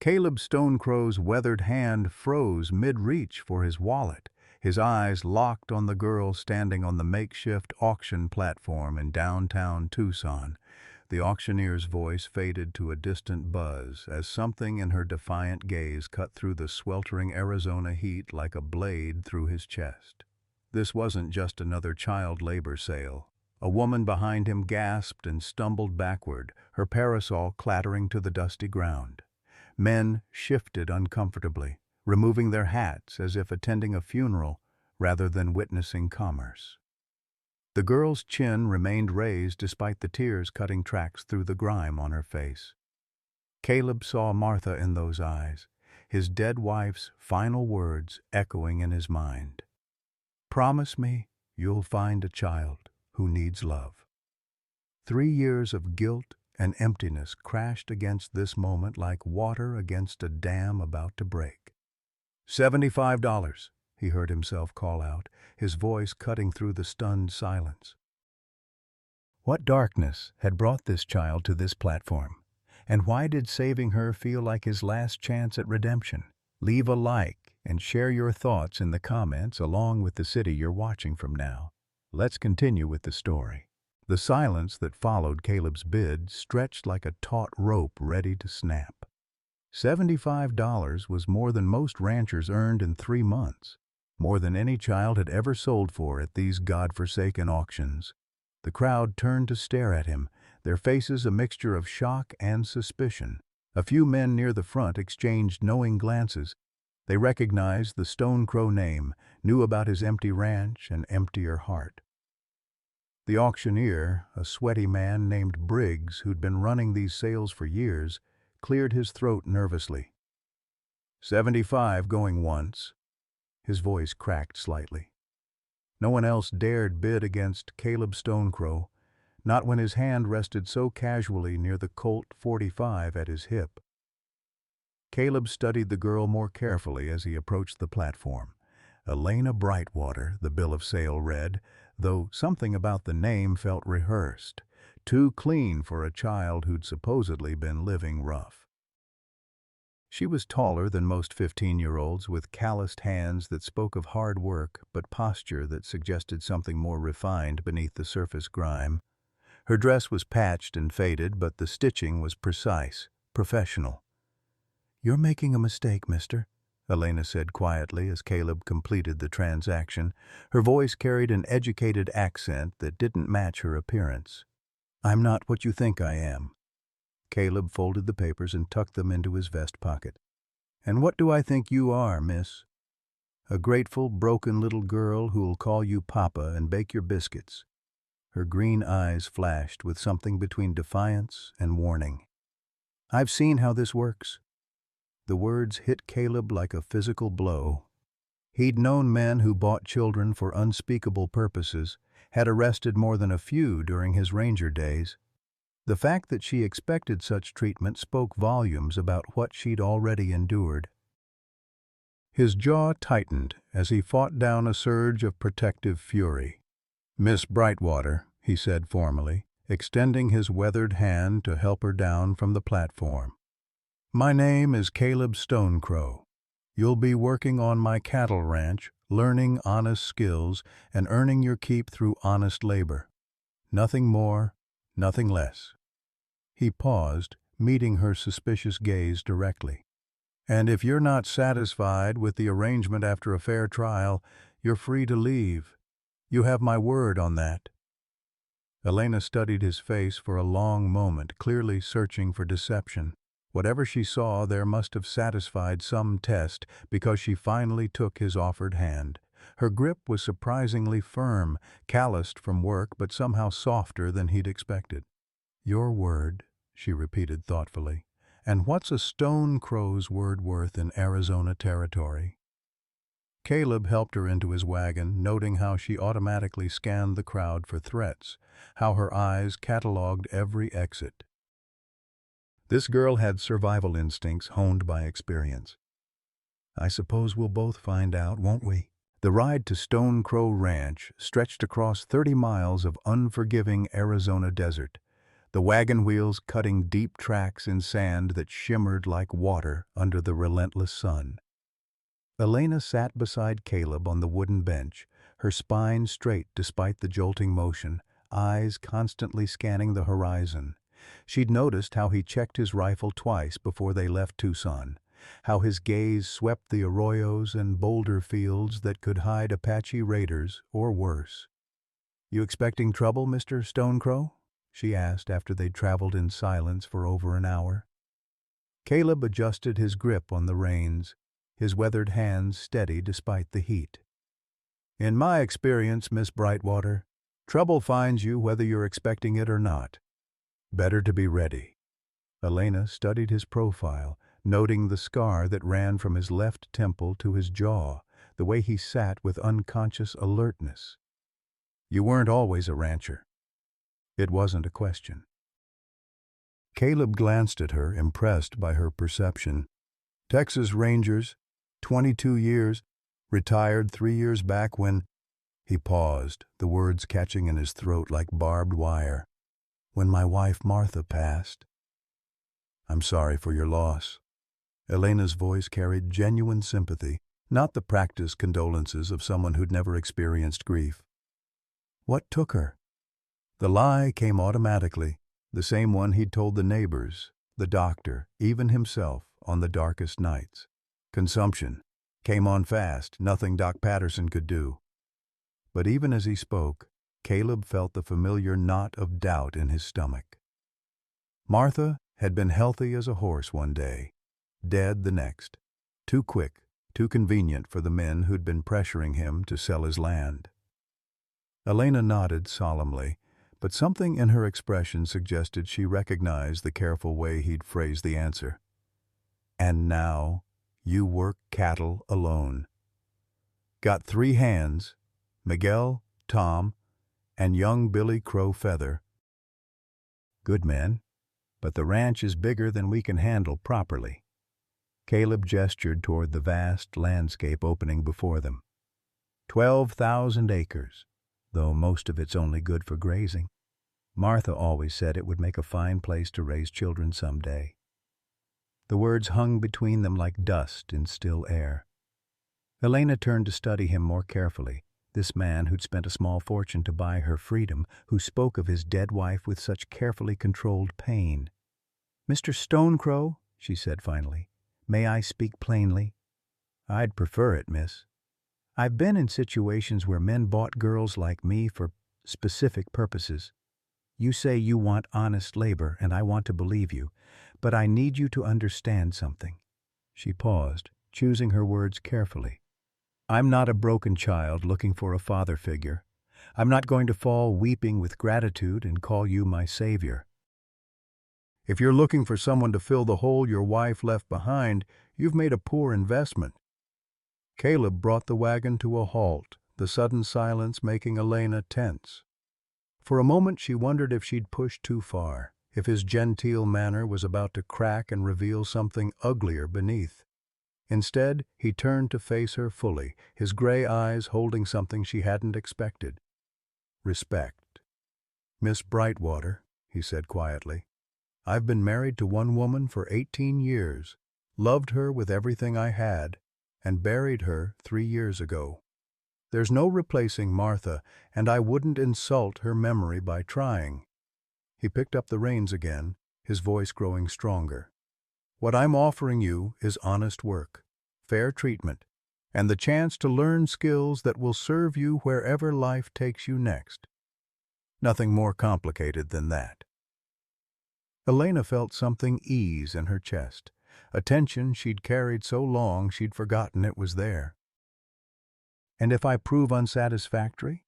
Caleb Stonecrow's weathered hand froze mid-reach for his wallet, his eyes locked on the girl standing on the makeshift auction platform in downtown Tucson. The auctioneer's voice faded to a distant buzz as something in her defiant gaze cut through the sweltering Arizona heat like a blade through his chest. This wasn't just another child labor sale. A woman behind him gasped and stumbled backward, her parasol clattering to the dusty ground. Men shifted uncomfortably, removing their hats as if attending a funeral rather than witnessing commerce. The girl's chin remained raised despite the tears cutting tracks through the grime on her face. Caleb saw Martha in those eyes, his dead wife's final words echoing in his mind. "Promise me you'll find a child who needs love." 3 years of guilt and emptiness crashed against this moment like water against a dam about to break. $75, he heard himself call out, his voice cutting through the stunned silence. What darkness had brought this child to this platform? And why did saving her feel like his last chance at redemption? Leave a like and share your thoughts in the comments along with the city you're watching from now. Let's continue with the story. The silence that followed Caleb's bid stretched like a taut rope ready to snap. $75 was more than most ranchers earned in 3 months, more than any child had ever sold for at these godforsaken auctions. The crowd turned to stare at him, their faces a mixture of shock and suspicion. A few men near the front exchanged knowing glances. They recognized the Stonecrow name, knew about his empty ranch and emptier heart. The auctioneer, a sweaty man named Briggs who'd been running these sales for years, cleared his throat nervously. 75 going once. His voice cracked slightly. No one else dared bid against Caleb Stonecrow, not when his hand rested so casually near the Colt .45 at his hip. Caleb studied the girl more carefully as he approached the platform. Elena Brightwater, the bill of sale read, though something about the name felt rehearsed, too clean for a child who'd supposedly been living rough. She was taller than most 15-year-olds, with calloused hands that spoke of hard work but posture that suggested something more refined beneath the surface grime. Her dress was patched and faded, but the stitching was precise, professional. "You're making a mistake, mister," Elena said quietly as Caleb completed the transaction. Her voice carried an educated accent that didn't match her appearance. "I'm not what you think I am." Caleb folded the papers and tucked them into his vest pocket. "And what do I think you are, miss? A grateful, broken little girl who'll call you Papa and bake your biscuits." Her green eyes flashed with something between defiance and warning. "I've seen how this works." The words hit Caleb like a physical blow. He'd known men who bought children for unspeakable purposes, had arrested more than a few during his ranger days. The fact that she expected such treatment spoke volumes about what she'd already endured. His jaw tightened as he fought down a surge of protective fury. "Miss Brightwater," he said formally, extending his weathered hand to help her down from the platform. "My name is Caleb Stonecrow. You'll be working on my cattle ranch, learning honest skills, and earning your keep through honest labor. Nothing more, nothing less." He paused, meeting her suspicious gaze directly. "And if you're not satisfied with the arrangement after a fair trial, you're free to leave. You have my word on that." Elena studied his face for a long moment, clearly searching for deception. Whatever she saw there must have satisfied some test, because she finally took his offered hand. Her grip was surprisingly firm, calloused from work but somehow softer than he'd expected. "Your word," she repeated thoughtfully. "And what's a Stonecrow's word worth in Arizona territory?" Caleb helped her into his wagon, noting how she automatically scanned the crowd for threats, how her eyes cataloged every exit. This girl had survival instincts honed by experience. "I suppose we'll both find out, won't we?" The ride to Stonecrow Ranch stretched across 30 miles of unforgiving Arizona desert. the wagon wheels cutting deep tracks in sand that shimmered like water under the relentless sun. Elena sat beside Caleb on the wooden bench, her spine straight despite the jolting motion, eyes constantly scanning the horizon. She'd noticed how he checked his rifle twice before they left Tucson, how his gaze swept the arroyos and boulder fields that could hide Apache raiders or worse. "You expecting trouble, Mr. Stonecrow?" she asked after they'd traveled in silence for over an hour. Caleb adjusted his grip on the reins, his weathered hands steady despite the heat. "In my experience, Miss Brightwater, trouble finds you whether you're expecting it or not. Better to be ready." Elena studied his profile, noting the scar that ran from his left temple to his jaw, the way he sat with unconscious alertness. "You weren't always a rancher." It wasn't a question. Caleb glanced at her, impressed by her perception. "Texas Rangers, 22 years, retired 3 years back when—" He paused, the words catching in his throat like barbed wire. "When my wife Martha passed." "I'm sorry for your loss." Elena's voice carried genuine sympathy, not the practiced condolences of someone who'd never experienced grief. "What took her?" The lie came automatically, the same one he'd told the neighbors, the doctor, even himself, on the darkest nights. Consumption. Came on fast, nothing Doc Patterson could do. But even as he spoke, Caleb felt the familiar knot of doubt in his stomach. Martha had been healthy as a horse one day, dead the next. Too quick, too convenient for the men who'd been pressuring him to sell his land. Elena nodded solemnly, but something in her expression suggested she recognized the careful way he'd phrased the answer. "And now, you work cattle alone. Got 3 hands, Miguel, Tom, and young Billy Crow Feather. Good men, but the ranch is bigger than we can handle properly." Caleb gestured toward the vast landscape opening before them. 12,000 acres, though most of it's only good for grazing. Martha always said it would make a fine place to raise children someday. The words hung between them like dust in still air. Elena turned to study him more carefully, this man who'd spent a small fortune to buy her freedom, who spoke of his dead wife with such carefully controlled pain. "Mr. Stonecrow," she said finally, "may I speak plainly?" "I'd prefer it, miss." "I've been in situations where men bought girls like me for specific purposes. You say you want honest labor, and I want to believe you, but I need you to understand something." She paused, choosing her words carefully. "I'm not a broken child looking for a father figure. I'm not going to fall weeping with gratitude and call you my savior. If you're looking for someone to fill the hole your wife left behind, you've made a poor investment." Caleb brought the wagon to a halt, the sudden silence making Elena tense. For a moment she wondered if she'd pushed too far, if his genteel manner was about to crack and reveal something uglier beneath. Instead, he turned to face her fully, his gray eyes holding something she hadn't expected. "Respect. Miss Brightwater," he said quietly, "I've been married to one woman for 18 years, loved her with everything I had, and buried her 3 years ago. There's no replacing Martha, and I wouldn't insult her memory by trying." He picked up the reins again, his voice growing stronger. "What I'm offering you is honest work, fair treatment, and the chance to learn skills that will serve you wherever life takes you next. Nothing more complicated than that." Elena felt something ease in her chest, a tension she'd carried so long she'd forgotten it was there. "And if I prove unsatisfactory?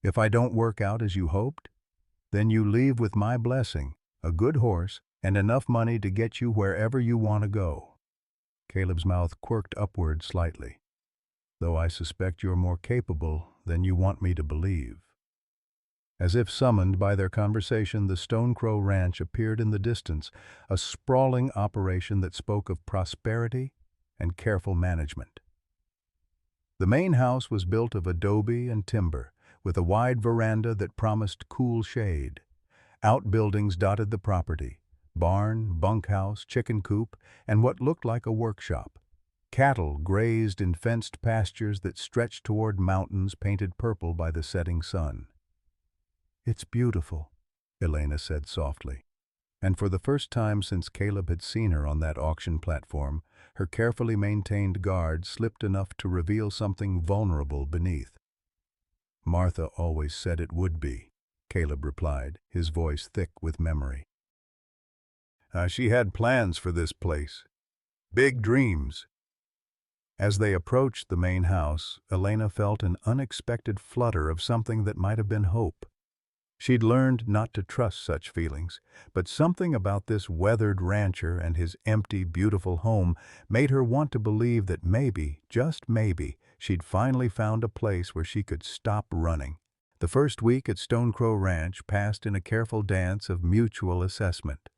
If I don't work out as you hoped? Then you leave with my blessing, a good horse, and enough money to get you wherever you want to go." Caleb's mouth quirked upward slightly. "Though I suspect you're more capable than you want me to believe." As if summoned by their conversation, the Stonecrow Ranch appeared in the distance, a sprawling operation that spoke of prosperity and careful management. The main house was built of adobe and timber, with a wide veranda that promised cool shade. Outbuildings dotted the property: barn, bunkhouse, chicken coop, and what looked like a workshop. Cattle grazed in fenced pastures that stretched toward mountains painted purple by the setting sun. "It's beautiful," Elena said softly. And for the first time since Caleb had seen her on that auction platform, her carefully maintained guard slipped enough to reveal something vulnerable beneath. "Martha always said it would be," Caleb replied, his voice thick with memory. She had plans for this place. Big dreams." As they approached the main house, Elena felt an unexpected flutter of something that might have been hope. She'd learned not to trust such feelings, but something about this weathered rancher and his empty, beautiful home made her want to believe that maybe, just maybe, she'd finally found a place where she could stop running. The first week at Stone Crow Ranch passed in a careful dance of mutual assessment.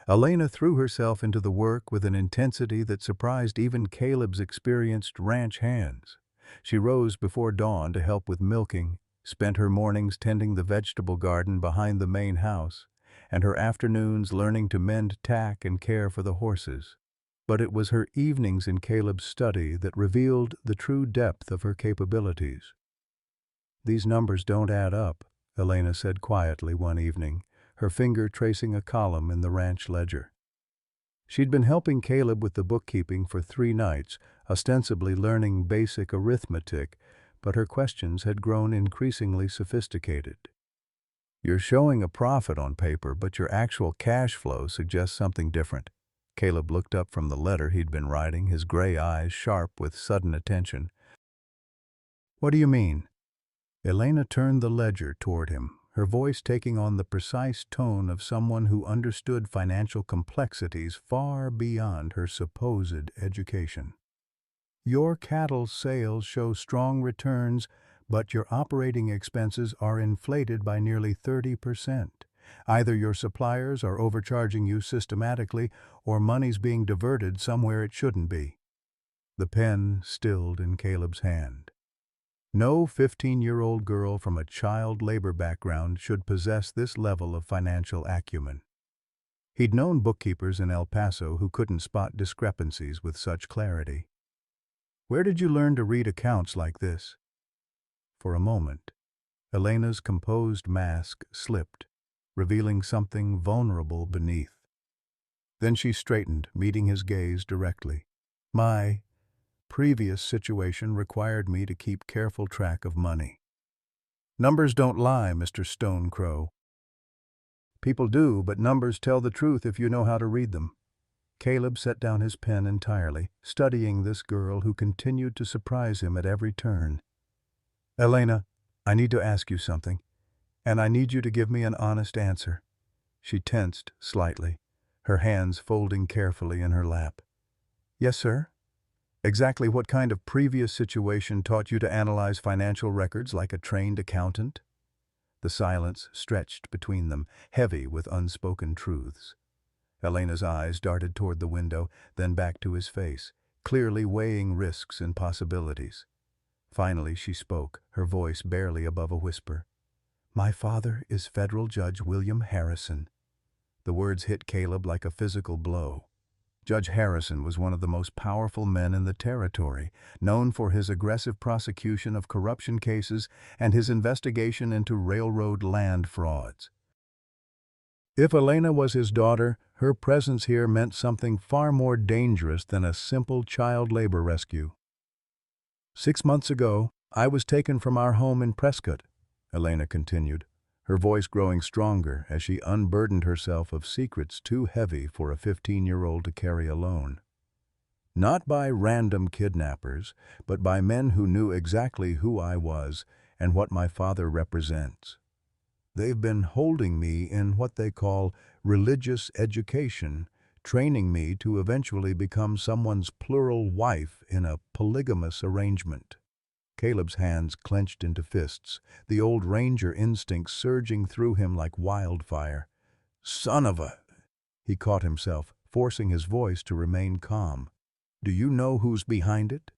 Elena threw herself into the work with an intensity that surprised even Caleb's experienced ranch hands. She rose before dawn to help with milking, spent her mornings tending the vegetable garden behind the main house, and her afternoons learning to mend tack and care for the horses. But it was her evenings in Caleb's study that revealed the true depth of her capabilities. "These numbers don't add up," Elena said quietly one evening, her finger tracing a column in the ranch ledger. She'd been helping Caleb with the bookkeeping for 3 nights, ostensibly learning basic arithmetic, but her questions had grown increasingly sophisticated. "You're showing a profit on paper, but your actual cash flow suggests something different." Caleb looked up from the letter he'd been writing, his gray eyes sharp with sudden attention. "What do you mean?" Elena turned the ledger toward him, her voice taking on the precise tone of someone who understood financial complexities far beyond her supposed education. "Your cattle sales show strong returns, but your operating expenses are inflated by nearly 30%. Either your suppliers are overcharging you systematically, or money's being diverted somewhere it shouldn't be." The pen stilled in Caleb's hand. No 15-year-old girl from a child labor background should possess this level of financial acumen. He'd known bookkeepers in El Paso who couldn't spot discrepancies with such clarity. "Where did you learn to read accounts like this?" For a moment, Elena's composed mask slipped, revealing something vulnerable beneath. Then she straightened, meeting his gaze directly. "My previous situation required me to keep careful track of money." "Numbers don't lie, Mr. Stone Crow." "People do, but numbers tell the truth if you know how to read them." Caleb set down his pen entirely, studying this girl who continued to surprise him at every turn. "Elena, I need to ask you something, and I need you to give me an honest answer." She tensed slightly, her hands folding carefully in her lap. "Yes, sir?" "Exactly what kind of previous situation taught you to analyze financial records like a trained accountant?" The silence stretched between them, heavy with unspoken truths. Elena's eyes darted toward the window, then back to his face, clearly weighing risks and possibilities. Finally she spoke, her voice barely above a whisper. "My father is Federal Judge William Harrison." The words hit Caleb like a physical blow. Judge Harrison was one of the most powerful men in the territory, known for his aggressive prosecution of corruption cases and his investigation into railroad land frauds. If Elena was his daughter, her presence here meant something far more dangerous than a simple child labor rescue. "6 months ago, I was taken from our home in Prescott," Elena continued, her voice growing stronger as she unburdened herself of secrets too heavy for a 15-year-old to carry alone. "Not by random kidnappers, but by men who knew exactly who I was and what my father represents. They've been holding me in what they call religious education, training me to eventually become someone's plural wife in a polygamous arrangement." Caleb's hands clenched into fists, the old ranger instinct surging through him like wildfire. "Son of a—" He caught himself, forcing his voice to remain calm. "Do you know who's behind it?"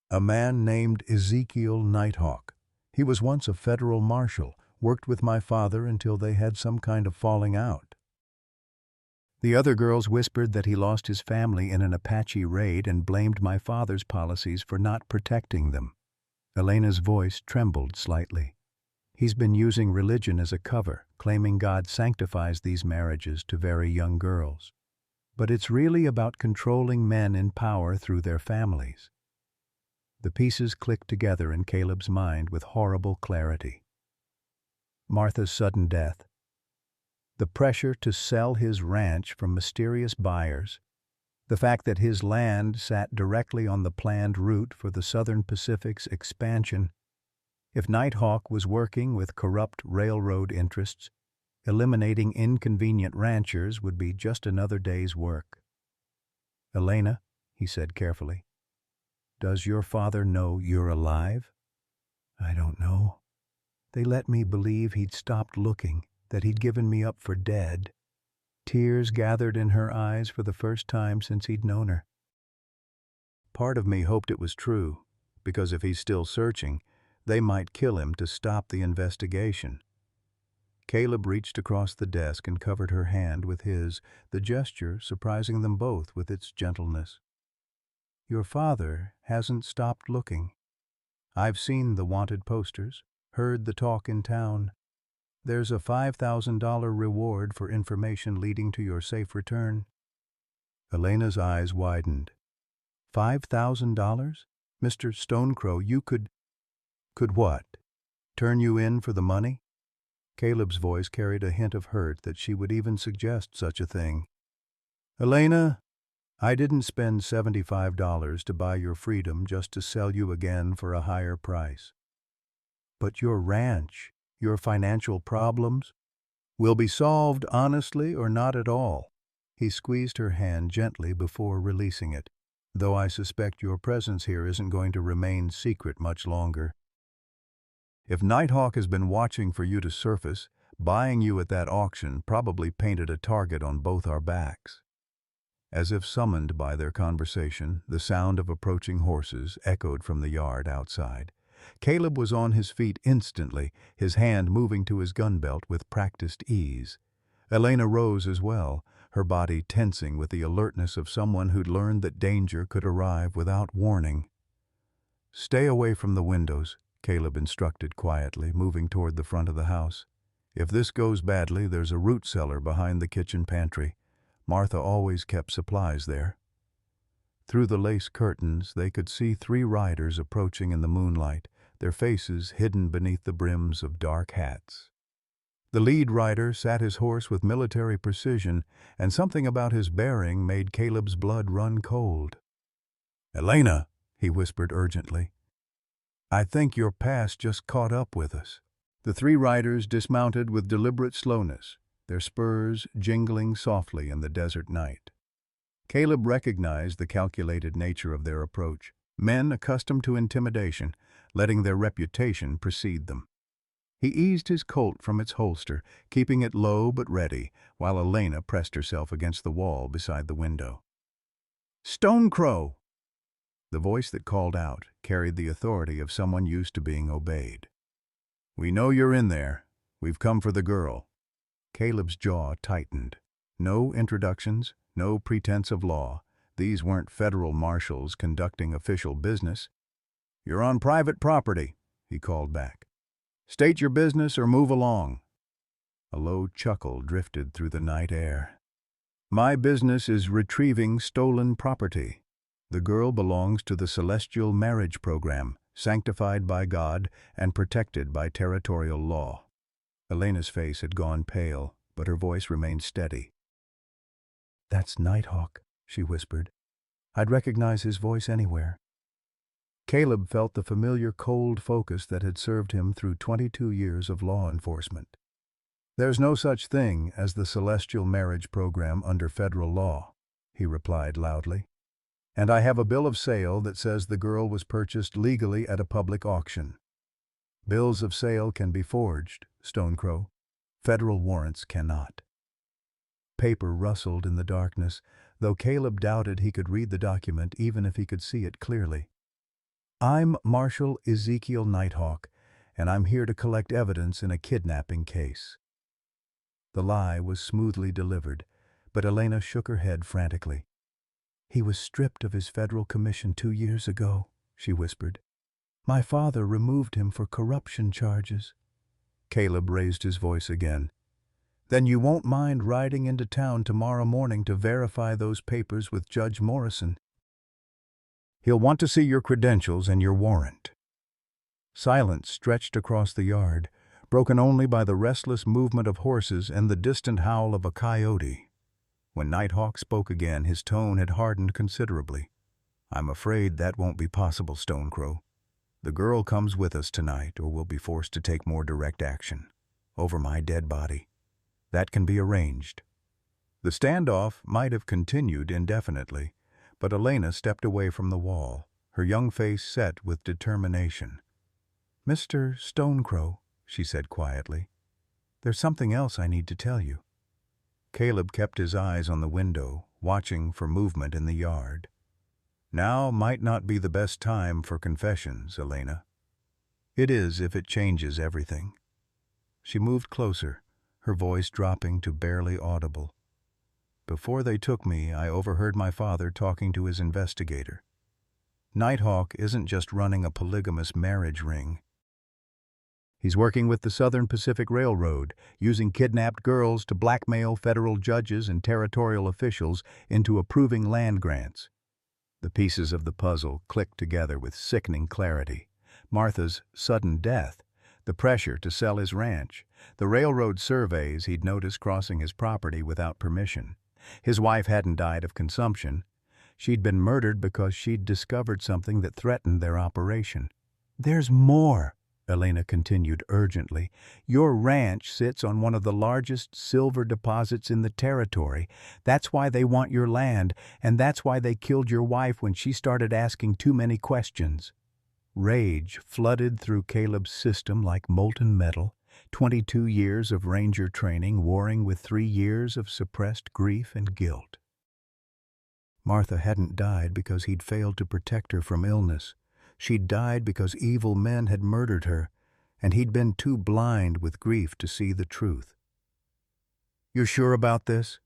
"A man named Ezekiel Nighthawk. He was once a federal marshal, Worked with my father until they had some kind of falling out. The other girls whispered that he lost his family in an Apache raid and blamed my father's policies for not protecting them. Elena's voice trembled slightly. He's been using religion as a cover, claiming God sanctifies these marriages to very young girls. But it's really about controlling men in power through their families. The pieces clicked together in Caleb's mind with horrible clarity. Martha's sudden death, the pressure to sell his ranch from mysterious buyers, the fact that his land sat directly on the planned route for the Southern Pacific's expansion. If Nighthawk was working with corrupt railroad interests, eliminating inconvenient ranchers would be just another day's work. "Elena," he said carefully, "does your father know you're alive?" "I don't know. They let me believe he'd stopped looking, that he'd given me up for dead." Tears gathered in her eyes for the first time since he'd known her. "Part of me hoped it was true, because if he's still searching, they might kill him to stop the investigation." Caleb reached across the desk and covered her hand with his, the gesture surprising them both with its gentleness. "Your father hasn't stopped looking. I've seen the wanted posters, heard the talk in town. There's a $5,000 reward for information leading to your safe return." Elena's eyes widened. $5,000? Mr. Stonecrow, you could what? Turn you in for the money? Caleb's voice carried a hint of hurt that she would even suggest such a thing. "Elena, I didn't spend $75 to buy your freedom just to sell you again for a higher price. But your ranch, your financial problems, will be solved honestly or not at all." He squeezed her hand gently before releasing it, "though I suspect your presence here isn't going to remain secret much longer. If Nighthawk has been watching for you to surface, buying you at that auction probably painted a target on both our backs." As if summoned by their conversation, the sound of approaching horses echoed from the yard outside. Caleb was on his feet instantly, his hand moving to his gun belt with practiced ease. Elena rose as well, her body tensing with the alertness of someone who'd learned that danger could arrive without warning. "Stay away from the windows," Caleb instructed quietly, moving toward the front of the house. "If this goes badly, there's a root cellar behind the kitchen pantry. Martha always kept supplies there." Through the lace curtains, they could see 3 riders approaching in the moonlight, their faces hidden beneath the brims of dark hats. The lead rider sat his horse with military precision, and something about his bearing made Caleb's blood run cold. "Elena," he whispered urgently, "I think your past just caught up with us." The 3 riders dismounted with deliberate slowness, their spurs jingling softly in the desert night. Caleb recognized the calculated nature of their approach, men accustomed to intimidation, letting their reputation precede them. He eased his Colt from its holster, keeping it low but ready, while Elena pressed herself against the wall beside the window. "Stonecrow!" The voice that called out carried the authority of someone used to being obeyed. "We know you're in there. We've come for the girl." Caleb's jaw tightened. No introductions, no pretense of law. These weren't federal marshals conducting official business. "You're on private property," he called back. "State your business or move along." A low chuckle drifted through the night air. "My business is retrieving stolen property. The girl belongs to the Celestial Marriage Program, sanctified by God and protected by territorial law." Elena's face had gone pale, but her voice remained steady. "That's Nighthawk," she whispered. "I'd recognize his voice anywhere." Caleb felt the familiar cold focus that had served him through 22 years of law enforcement. "There's no such thing as the Celestial Marriage Program under federal law," he replied loudly. "And I have a bill of sale that says the girl was purchased legally at a public auction. Bills of sale can be forged, Stonecrow. Federal warrants cannot." Paper rustled in the darkness, though Caleb doubted he could read the document even if he could see it clearly. "I'm Marshal Ezekiel Nighthawk, and I'm here to collect evidence in a kidnapping case." The lie was smoothly delivered, but Elena shook her head frantically. "He was stripped of his federal commission 2 years ago," she whispered. "My father removed him for corruption charges." Caleb raised his voice again. "Then you won't mind riding into town tomorrow morning to verify those papers with Judge Morrison? He'll want to see your credentials and your warrant." Silence stretched across the yard, broken only by the restless movement of horses and the distant howl of a coyote. When Nighthawk spoke again, his tone had hardened considerably. "I'm afraid that won't be possible, Stonecrow. The girl comes with us tonight, or we'll be forced to take more direct action. Over my dead body. That can be arranged." The standoff might have continued indefinitely, but Elena stepped away from the wall, her young face set with determination. "Mr. Stonecrow," she said quietly, "there's something else I need to tell you." Caleb kept his eyes on the window, watching for movement in the yard. "Now might not be the best time for confessions, Elena." "It is if it changes everything." She moved closer, her voice dropping to barely audible. "Before they took me, I overheard my father talking to his investigator. Nighthawk isn't just running a polygamous marriage ring. He's working with the Southern Pacific Railroad, using kidnapped girls to blackmail federal judges and territorial officials into approving land grants." The pieces of the puzzle clicked together with sickening clarity. Martha's sudden death, the pressure to sell his ranch, the railroad surveys he'd noticed crossing his property without permission. His wife hadn't died of consumption. She'd been murdered because she'd discovered something that threatened their operation. "There's more," Elena continued urgently. "Your ranch sits on one of the largest silver deposits in the territory. That's why they want your land, and that's why they killed your wife when she started asking too many questions." Rage flooded through Caleb's system like molten metal, 22 years of ranger training warring with 3 years of suppressed grief and guilt. Martha hadn't died because he'd failed to protect her from illness. She'd died because evil men had murdered her, and he'd been too blind with grief to see the truth. "You're sure about this?"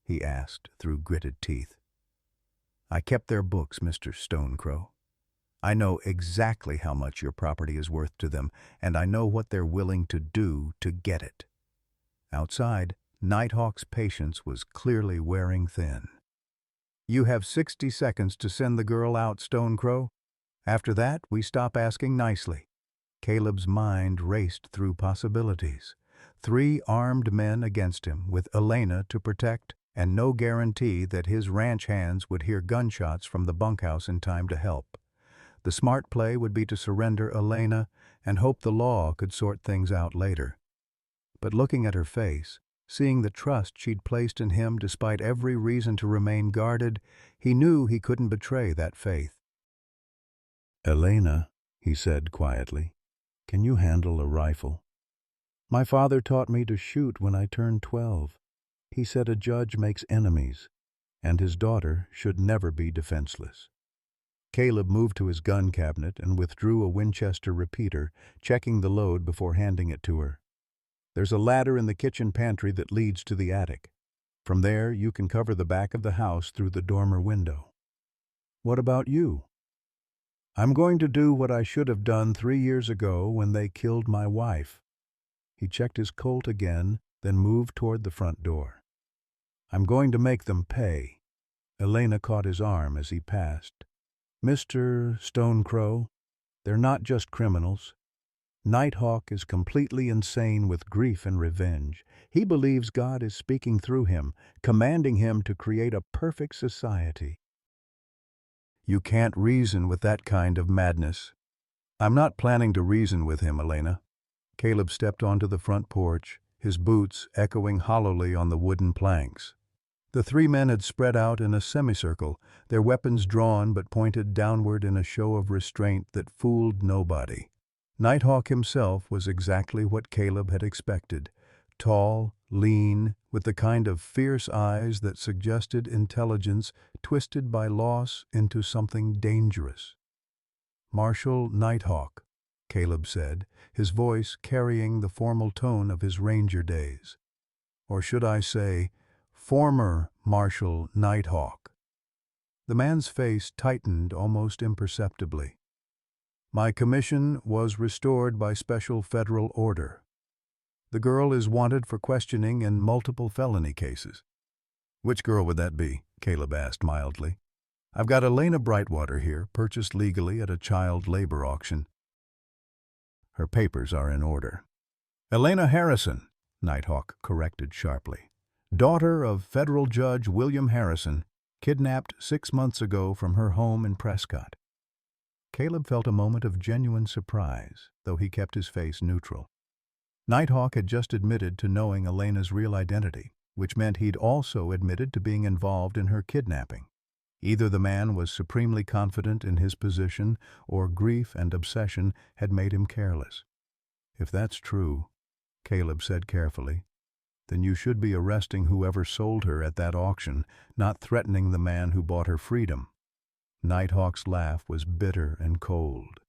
he asked through gritted teeth. "I kept their books, Mr. Stonecrow. I know exactly how much your property is worth to them, and I know what they're willing to do to get it." Outside, Nighthawk's patience was clearly wearing thin. "You have 60 seconds to send the girl out, Stonecrow. After that, we stop asking nicely." Caleb's mind raced through possibilities. 3 armed men against him, with Elena to protect, and no guarantee that his ranch hands would hear gunshots from the bunkhouse in time to help. The smart play would be to surrender Elena and hope the law could sort things out later. But looking at her face, seeing the trust she'd placed in him despite every reason to remain guarded, he knew he couldn't betray that faith. "Elena," he said quietly, "can you handle a rifle? My father taught me to shoot when I turned 12. He said a judge makes enemies, and his daughter should never be defenseless." Caleb moved to his gun cabinet and withdrew a Winchester repeater, checking the load before handing it to her. "There's a ladder in the kitchen pantry that leads to the attic. From there, you can cover the back of the house through the dormer window." "What about you?" "I'm going to do what I should have done 3 years ago when they killed my wife." He checked his Colt again, then moved toward the front door. "I'm going to make them pay." Elena caught his arm as he passed. "Mr. Stonecrow, they're not just criminals. Nighthawk is completely insane with grief and revenge. He believes God is speaking through him, commanding him to create a perfect society." "You can't reason with that kind of madness." "I'm not planning to reason with him, Elena." Caleb stepped onto the front porch, his boots echoing hollowly on the wooden planks. The 3 men had spread out in a semicircle, their weapons drawn but pointed downward in a show of restraint that fooled nobody. Nighthawk himself was exactly what Caleb had expected. Tall, lean, with the kind of fierce eyes that suggested intelligence twisted by loss into something dangerous. Marshal Nighthawk, Caleb said, his voice carrying the formal tone of his ranger days. Or should I say, former Marshal Nighthawk. The man's face tightened almost imperceptibly. My commission was restored by special federal order. The girl is wanted for questioning in multiple felony cases. Which girl would that be? Caleb asked mildly. I've got Elena Brightwater here, purchased legally at a child labor auction. Her papers are in order. Elena Harrison, Nighthawk corrected sharply. Daughter of federal judge William Harrison, kidnapped 6 months ago from her home in Prescott. Caleb felt a moment of genuine surprise, though he kept his face neutral. Nighthawk had just admitted to knowing Elena's real identity, which meant he'd also admitted to being involved in her kidnapping. Either the man was supremely confident in his position, or grief and obsession had made him careless. If that's true, Caleb said carefully, then you should be arresting whoever sold her at that auction, not threatening the man who bought her freedom. Nighthawk's laugh was bitter and cold.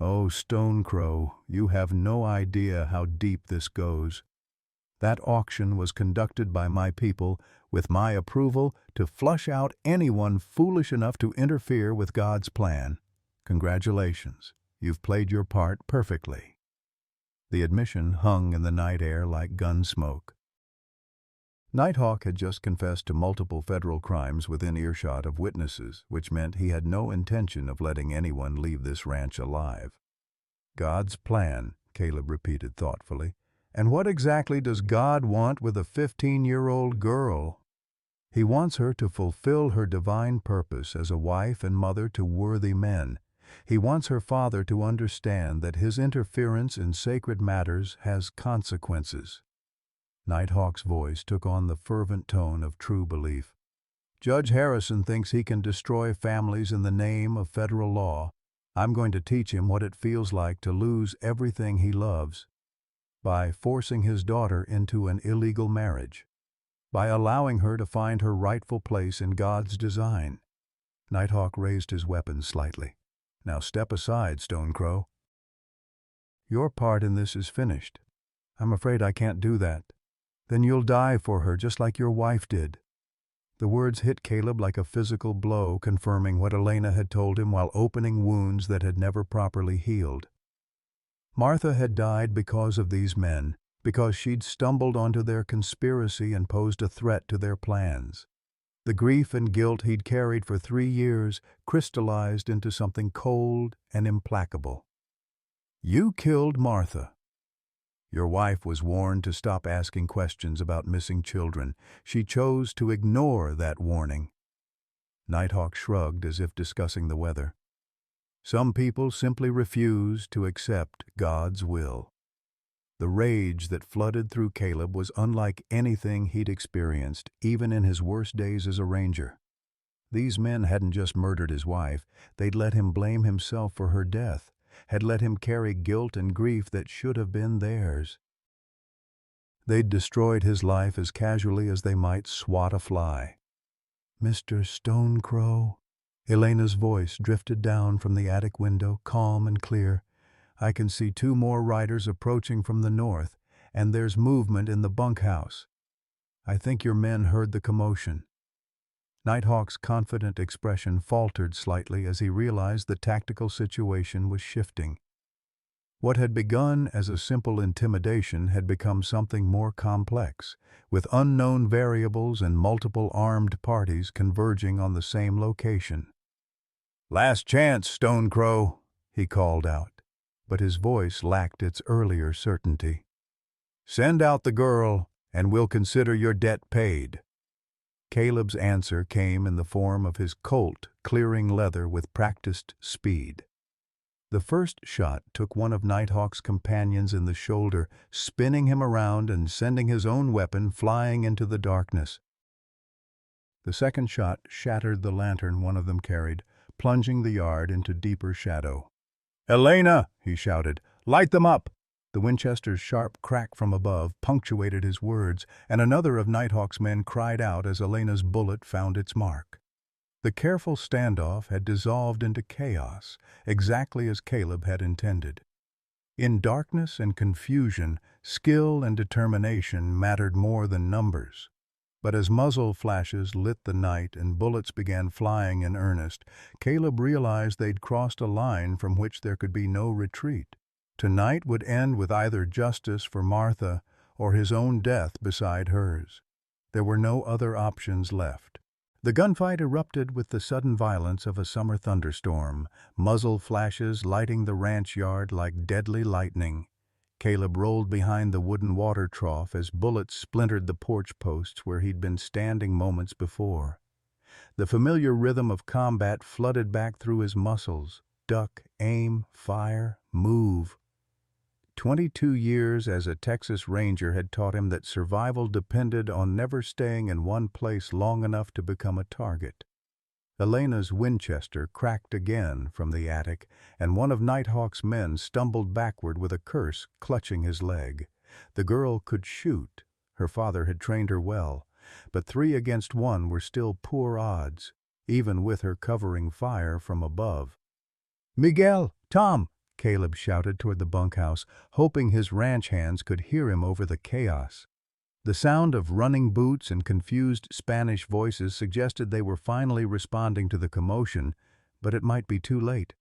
Oh, Stonecrow, you have no idea how deep this goes. That auction was conducted by my people with my approval to flush out anyone foolish enough to interfere with God's plan. Congratulations, you've played your part perfectly. The admission hung in the night air like gun smoke. Nighthawk had just confessed to multiple federal crimes within earshot of witnesses, which meant he had no intention of letting anyone leave this ranch alive. God's plan, Caleb repeated thoughtfully. And what exactly does God want with a 15-year-old girl? He wants her to fulfill her divine purpose as a wife and mother to worthy men. He wants her father to understand that his interference in sacred matters has consequences. Nighthawk's voice took on the fervent tone of true belief. Judge Harrison thinks he can destroy families in the name of federal law. I'm going to teach him what it feels like to lose everything he loves by forcing his daughter into an illegal marriage, by allowing her to find her rightful place in God's design. Nighthawk raised his weapon slightly. Now step aside, Stonecrow. Your part in this is finished. I'm afraid I can't do that. Then you'll die for her just like your wife did. The words hit Caleb like a physical blow, confirming what Elena had told him while opening wounds that had never properly healed. Martha had died because of these men, because she'd stumbled onto their conspiracy and posed a threat to their plans. The grief and guilt he'd carried for 3 years crystallized into something cold and implacable. You killed Martha. Your wife was warned to stop asking questions about missing children. She chose to ignore that warning. Nighthawk shrugged as if discussing the weather. Some people simply refuse to accept God's will. The rage that flooded through Caleb was unlike anything he'd experienced, even in his worst days as a ranger. These men hadn't just murdered his wife, they'd let him blame himself for her death, had let him carry guilt and grief that should have been theirs. They'd destroyed his life as casually as they might swat a fly. Mr. Stonecrow? Elena's voice drifted down from the attic window, calm and clear. I can see 2 more riders approaching from the north, and there's movement in the bunkhouse. I think your men heard the commotion. Nighthawk's confident expression faltered slightly as he realized the tactical situation was shifting. What had begun as a simple intimidation had become something more complex, with unknown variables and multiple armed parties converging on the same location. "Last chance, Stonecrow," he called out, but his voice lacked its earlier certainty. "Send out the girl, and we'll consider your debt paid." Caleb's answer came in the form of his Colt clearing leather with practiced speed. The first shot took one of Nighthawk's companions in the shoulder, spinning him around and sending his own weapon flying into the darkness. The second shot shattered the lantern one of them carried, plunging the yard into deeper shadow. "Elena!" he shouted. "Light them up!" The Winchester's sharp crack from above punctuated his words, and another of Nighthawk's men cried out as Elena's bullet found its mark. The careful standoff had dissolved into chaos, exactly as Caleb had intended. In darkness and confusion, skill and determination mattered more than numbers. But as muzzle flashes lit the night and bullets began flying in earnest, Caleb realized they'd crossed a line from which there could be no retreat. Tonight would end with either justice for Martha or his own death beside hers. There were no other options left. The gunfight erupted with the sudden violence of a summer thunderstorm, muzzle flashes lighting the ranch yard like deadly lightning. Caleb rolled behind the wooden water trough as bullets splintered the porch posts where he'd been standing moments before. The familiar rhythm of combat flooded back through his muscles. Duck, aim, fire, move. 22 years as a Texas Ranger had taught him that survival depended on never staying in one place long enough to become a target. Elena's Winchester cracked again from the attic, and one of Nighthawk's men stumbled backward with a curse clutching his leg. The girl could shoot. Her father had trained her well, but 3 against 1 were still poor odds, even with her covering fire from above. "Miguel! Tom!" Caleb shouted toward the bunkhouse, hoping his ranch hands could hear him over the chaos. The sound of running boots and confused Spanish voices suggested they were finally responding to the commotion, but it might be too late.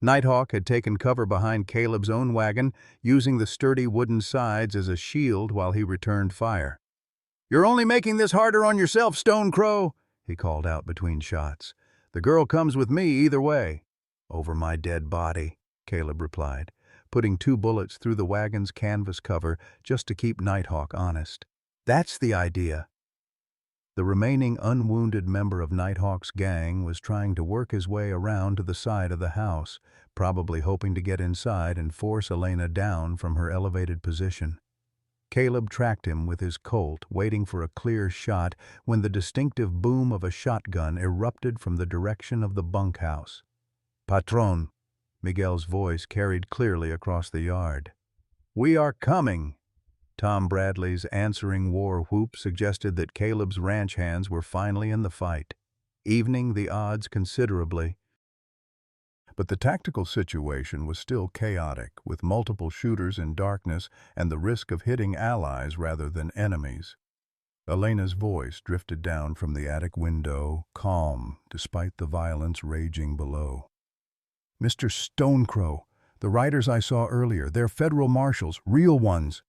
Nighthawk had taken cover behind Caleb's own wagon, using the sturdy wooden sides as a shield while he returned fire. "You're only making this harder on yourself, Stone Crow," he called out between shots. "The girl comes with me either way." "Over my dead body," Caleb replied, putting 2 bullets through the wagon's canvas cover just to keep Nighthawk honest. "That's the idea." The remaining unwounded member of Nighthawk's gang was trying to work his way around to the side of the house, probably hoping to get inside and force Elena down from her elevated position. Caleb tracked him with his Colt, waiting for a clear shot when the distinctive boom of a shotgun erupted from the direction of the bunkhouse. "Patron," Miguel's voice carried clearly across the yard. "We are coming." Tom Bradley's answering war whoop suggested that Caleb's ranch hands were finally in the fight, evening the odds considerably. But the tactical situation was still chaotic, with multiple shooters in darkness and the risk of hitting allies rather than enemies. Elena's voice drifted down from the attic window, calm despite the violence raging below. "Mr. Stonecrow, the riders I saw earlier, they're federal marshals, real ones."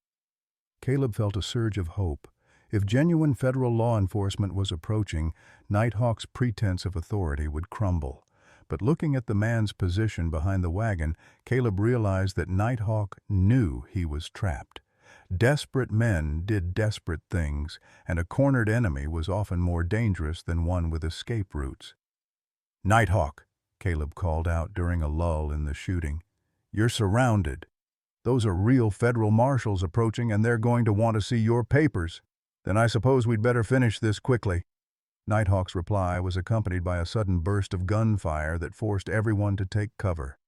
Caleb felt a surge of hope. If genuine federal law enforcement was approaching, Nighthawk's pretense of authority would crumble. But looking at the man's position behind the wagon, Caleb realized that Nighthawk knew he was trapped. Desperate men did desperate things, and a cornered enemy was often more dangerous than one with escape routes. "Nighthawk," Caleb called out during a lull in the shooting. "You're surrounded. Those are real federal marshals approaching, and they're going to want to see your papers. Then I suppose we'd better finish this quickly." Nighthawk's reply was accompanied by a sudden burst of gunfire that forced everyone to take cover.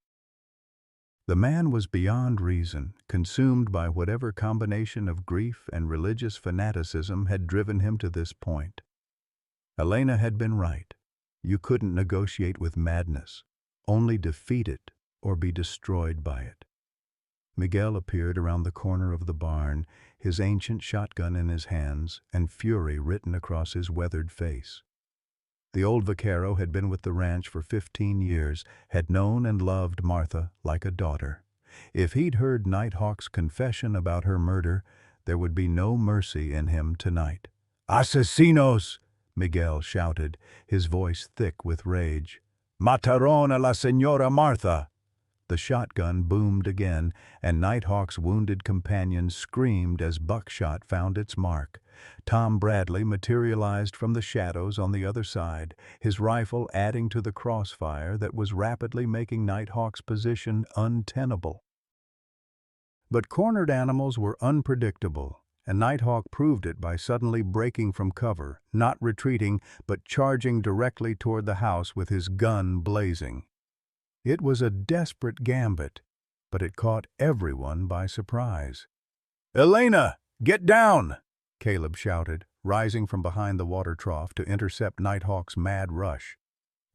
The man was beyond reason, consumed by whatever combination of grief and religious fanaticism had driven him to this point. Elena had been right. You couldn't negotiate with madness, only defeat it or be destroyed by it. Miguel appeared around the corner of the barn, his ancient shotgun in his hands and fury written across his weathered face. The old vaquero had been with the ranch for 15 years, had known and loved Martha like a daughter. If he'd heard Nighthawk's confession about her murder, there would be no mercy in him tonight. "Asesinos!" Miguel shouted, his voice thick with rage. "Mataron a la Señora Martha!" The shotgun boomed again, and Nighthawk's wounded companion screamed as buckshot found its mark. Tom Bradley materialized from the shadows on the other side, his rifle adding to the crossfire that was rapidly making Nighthawk's position untenable. But cornered animals were unpredictable, and Nighthawk proved it by suddenly breaking from cover, not retreating, but charging directly toward the house with his gun blazing. It was a desperate gambit, but it caught everyone by surprise. "Elena, get down!" Caleb shouted, rising from behind the water trough to intercept Nighthawk's mad rush.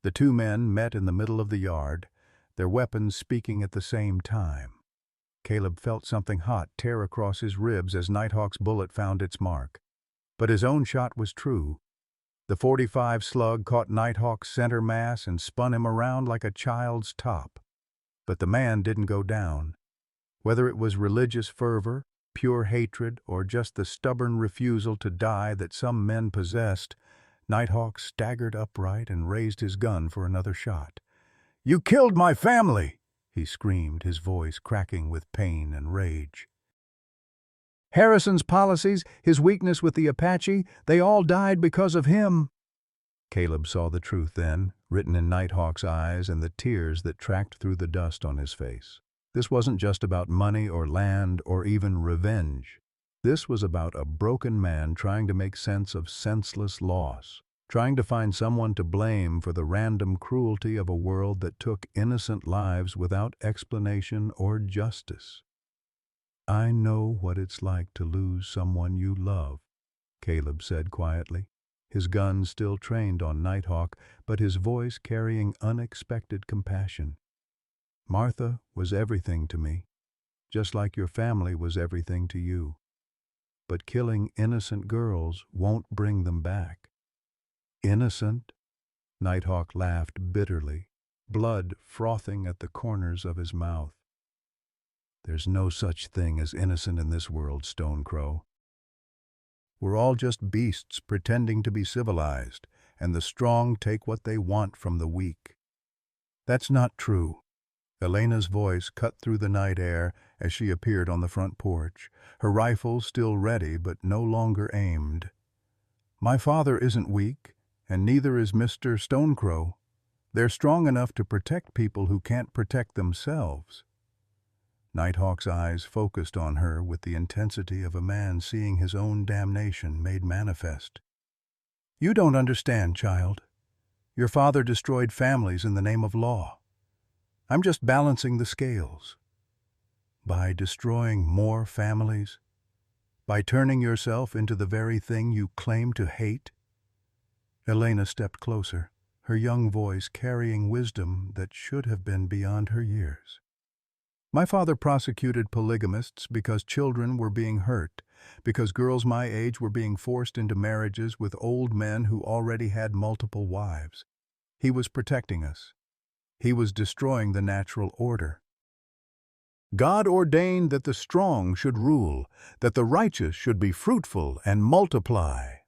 The 2 men met in the middle of the yard. their weapons speaking at the same time. Caleb felt something hot tear across his ribs as Nighthawk's bullet found its mark. But his own shot was true. The .45 slug caught Nighthawk's center mass and spun him around like a child's top. But the man didn't go down. Whether it was religious fervor, pure hatred, or just the stubborn refusal to die that some men possessed, Nighthawk staggered upright and raised his gun for another shot. "You killed my family!" he screamed, his voice cracking with pain and rage. "Harrison's policies, his weakness with the Apache, they all died because of him." Caleb saw the truth then, written in Nighthawk's eyes and the tears that tracked through the dust on his face. This wasn't just about money or land or even revenge. This was about a broken man trying to make sense of senseless loss, trying to find someone to blame for the random cruelty of a world that took innocent lives without explanation or justice. "I know what it's like to lose someone you love," Caleb said quietly, his gun still trained on Nighthawk, but his voice carrying unexpected compassion. "Martha was everything to me, just like your family was everything to you. But killing innocent girls won't bring them back." "Innocent?" Nighthawk laughed bitterly, blood frothing at the corners of his mouth. "There's no such thing as innocent in this world, Stonecrow. We're all just beasts pretending to be civilized, and the strong take what they want from the weak." "That's not true." Elena's voice cut through the night air as she appeared on the front porch, her rifle still ready but no longer aimed. "My father isn't weak, and neither is Mr. Stonecrow. They're strong enough to protect people who can't protect themselves." Nighthawk's eyes focused on her with the intensity of a man seeing his own damnation made manifest. "You don't understand, child. Your father destroyed families in the name of law. I'm just balancing the scales. By destroying more families, by turning yourself into the very thing you claim to hate." Elena stepped closer, her young voice carrying wisdom that should have been beyond her years. "My father prosecuted polygamists because children were being hurt, because girls my age were being forced into marriages with old men who already had multiple wives. He was protecting us. He was destroying the natural order. God ordained that the strong should rule, that the righteous should be fruitful and multiply."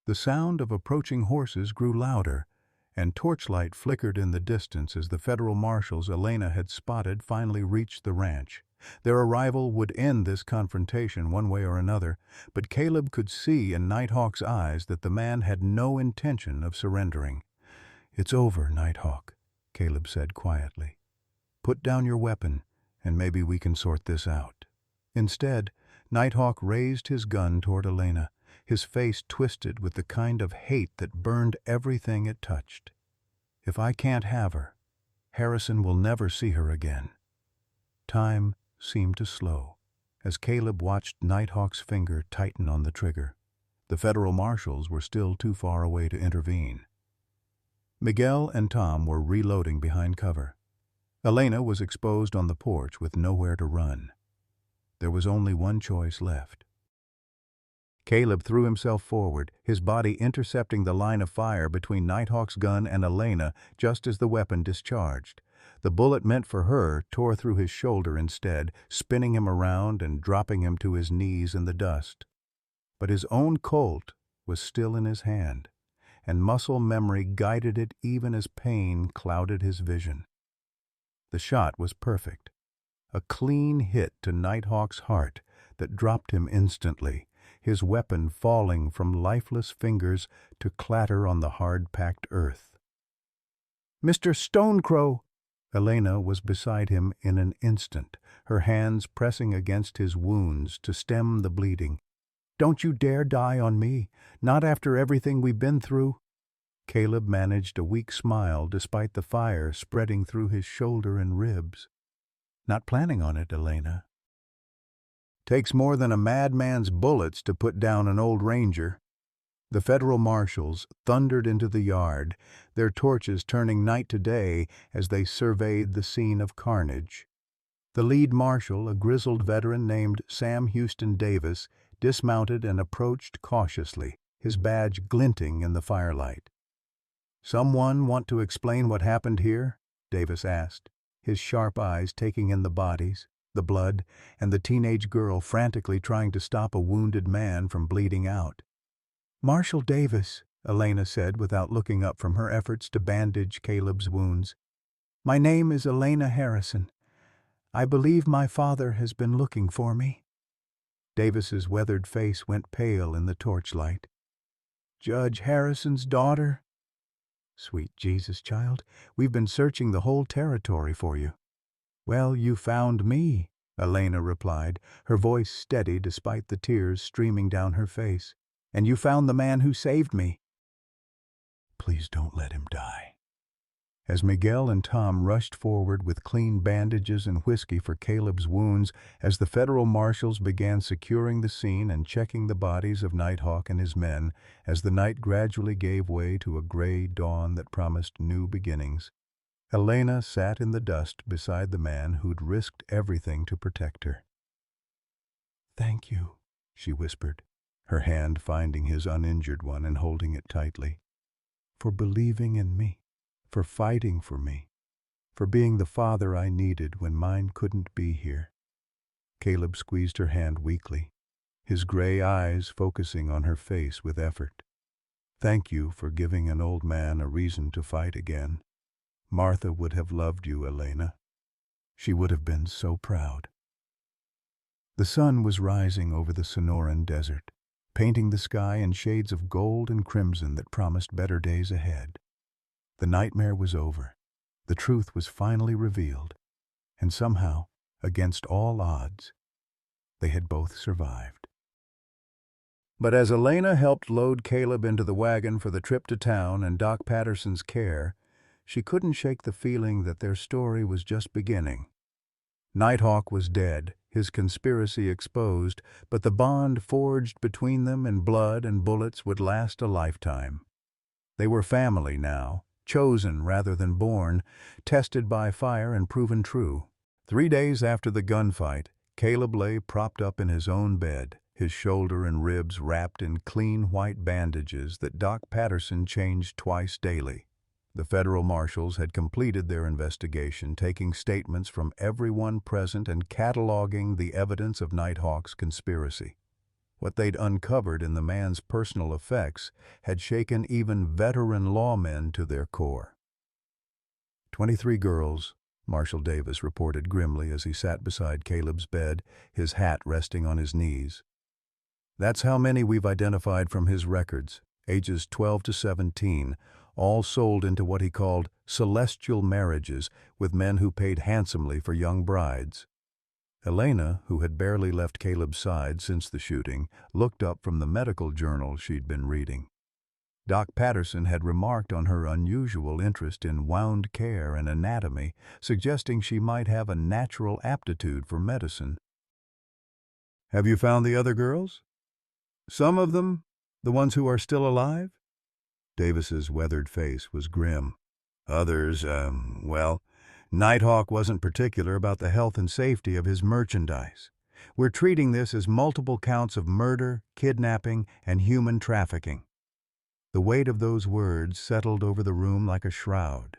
The sound of approaching horses grew louder, and torchlight flickered in the distance as the federal marshals Elena had spotted finally reached the ranch. Their arrival would end this confrontation one way or another, but Caleb could see in Nighthawk's eyes that the man had no intention of surrendering. "It's over, Nighthawk," Caleb said quietly. "Put down your weapon, and maybe we can sort this out." Instead, Nighthawk raised his gun toward Elena, his face twisted with the kind of hate that burned everything it touched. "If I can't have her, Harrison will never see her again." Time seemed to slow as Caleb watched Nighthawk's finger tighten on the trigger. The federal marshals were still too far away to intervene. Miguel and Tom were reloading behind cover. Elena was exposed on the porch with nowhere to run. There was only one choice left. Caleb threw himself forward, his body intercepting the line of fire between Nighthawk's gun and Elena just as the weapon discharged. The bullet meant for her tore through his shoulder instead, spinning him around and dropping him to his knees in the dust. But his own Colt was still in his hand, and muscle memory guided it even as pain clouded his vision. The shot was perfect, a clean hit to Nighthawk's heart that dropped him instantly, his weapon falling from lifeless fingers to clatter on the hard-packed earth. "Mr. Stonecrow!" Elena was beside him in an instant, her hands pressing against his wounds to stem the bleeding. "Don't you dare die on me, not after everything we've been through." Caleb managed a weak smile despite the fire spreading through his shoulder and ribs. "Not planning on it, Elena." "Takes more than a madman's bullets to put down an old ranger." The federal marshals thundered into the yard, their torches turning night to day as they surveyed the scene of carnage. The lead marshal, a grizzled veteran named Sam Houston Davis, dismounted and approached cautiously, his badge glinting in the firelight. "Someone want to explain what happened here?" Davis asked, his sharp eyes taking in the bodies, the blood, and the teenage girl frantically trying to stop a wounded man from bleeding out. "Marshal Davis," Elena said without looking up from her efforts to bandage Caleb's wounds. "My name is Elena Harrison. I believe my father has been looking for me." Davis's weathered face went pale in the torchlight. "Judge Harrison's daughter?" "Sweet Jesus, child, we've been searching the whole territory for you." "Well, you found me," Elena replied, her voice steady despite the tears streaming down her face. "And you found the man who saved me." "Please don't let him die." As Miguel and Tom rushed forward with clean bandages and whiskey for Caleb's wounds, as the federal marshals began securing the scene and checking the bodies of Nighthawk and his men, as the night gradually gave way to a gray dawn that promised new beginnings, Elena sat in the dust beside the man who'd risked everything to protect her. "Thank you," she whispered, her hand finding his uninjured one and holding it tightly, "for believing in me. For fighting for me, for being the father I needed when mine couldn't be here." Caleb squeezed her hand weakly, his gray eyes focusing on her face with effort. "Thank you for giving an old man a reason to fight again. Martha would have loved you, Elena. She would have been so proud." The sun was rising over the Sonoran desert, painting the sky in shades of gold and crimson that promised better days ahead. The nightmare was over. The truth was finally revealed. And somehow, against all odds, they had both survived. But as Elena helped load Caleb into the wagon for the trip to town and Doc Patterson's care, she couldn't shake the feeling that their story was just beginning. Nighthawk was dead, his conspiracy exposed, but the bond forged between them in blood and bullets would last a lifetime. They were family now. Chosen rather than born, tested by fire and proven true. 3 days after the gunfight, Caleb lay propped up in his own bed, his shoulder and ribs wrapped in clean white bandages that Doc Patterson changed twice daily. The federal marshals had completed their investigation, taking statements from everyone present and cataloging the evidence of Nighthawk's conspiracy. What they'd uncovered in the man's personal effects had shaken even veteran lawmen to their core. 23 girls, Marshal Davis reported grimly as he sat beside Caleb's bed, his hat resting on his knees. "That's how many we've identified from his records, ages 12 to 17, all sold into what he called celestial marriages with men who paid handsomely for young brides." Elena, who had barely left Caleb's side since the shooting, looked up from the medical journal she'd been reading. Doc Patterson had remarked on her unusual interest in wound care and anatomy, suggesting she might have a natural aptitude for medicine. "Have you found the other girls?" "Some of them, the ones who are still alive?" Davis's weathered face was grim. "Others, well, Nighthawk wasn't particular about the health and safety of his merchandise. We're treating this as multiple counts of murder, kidnapping, and human trafficking." The weight of those words settled over the room like a shroud.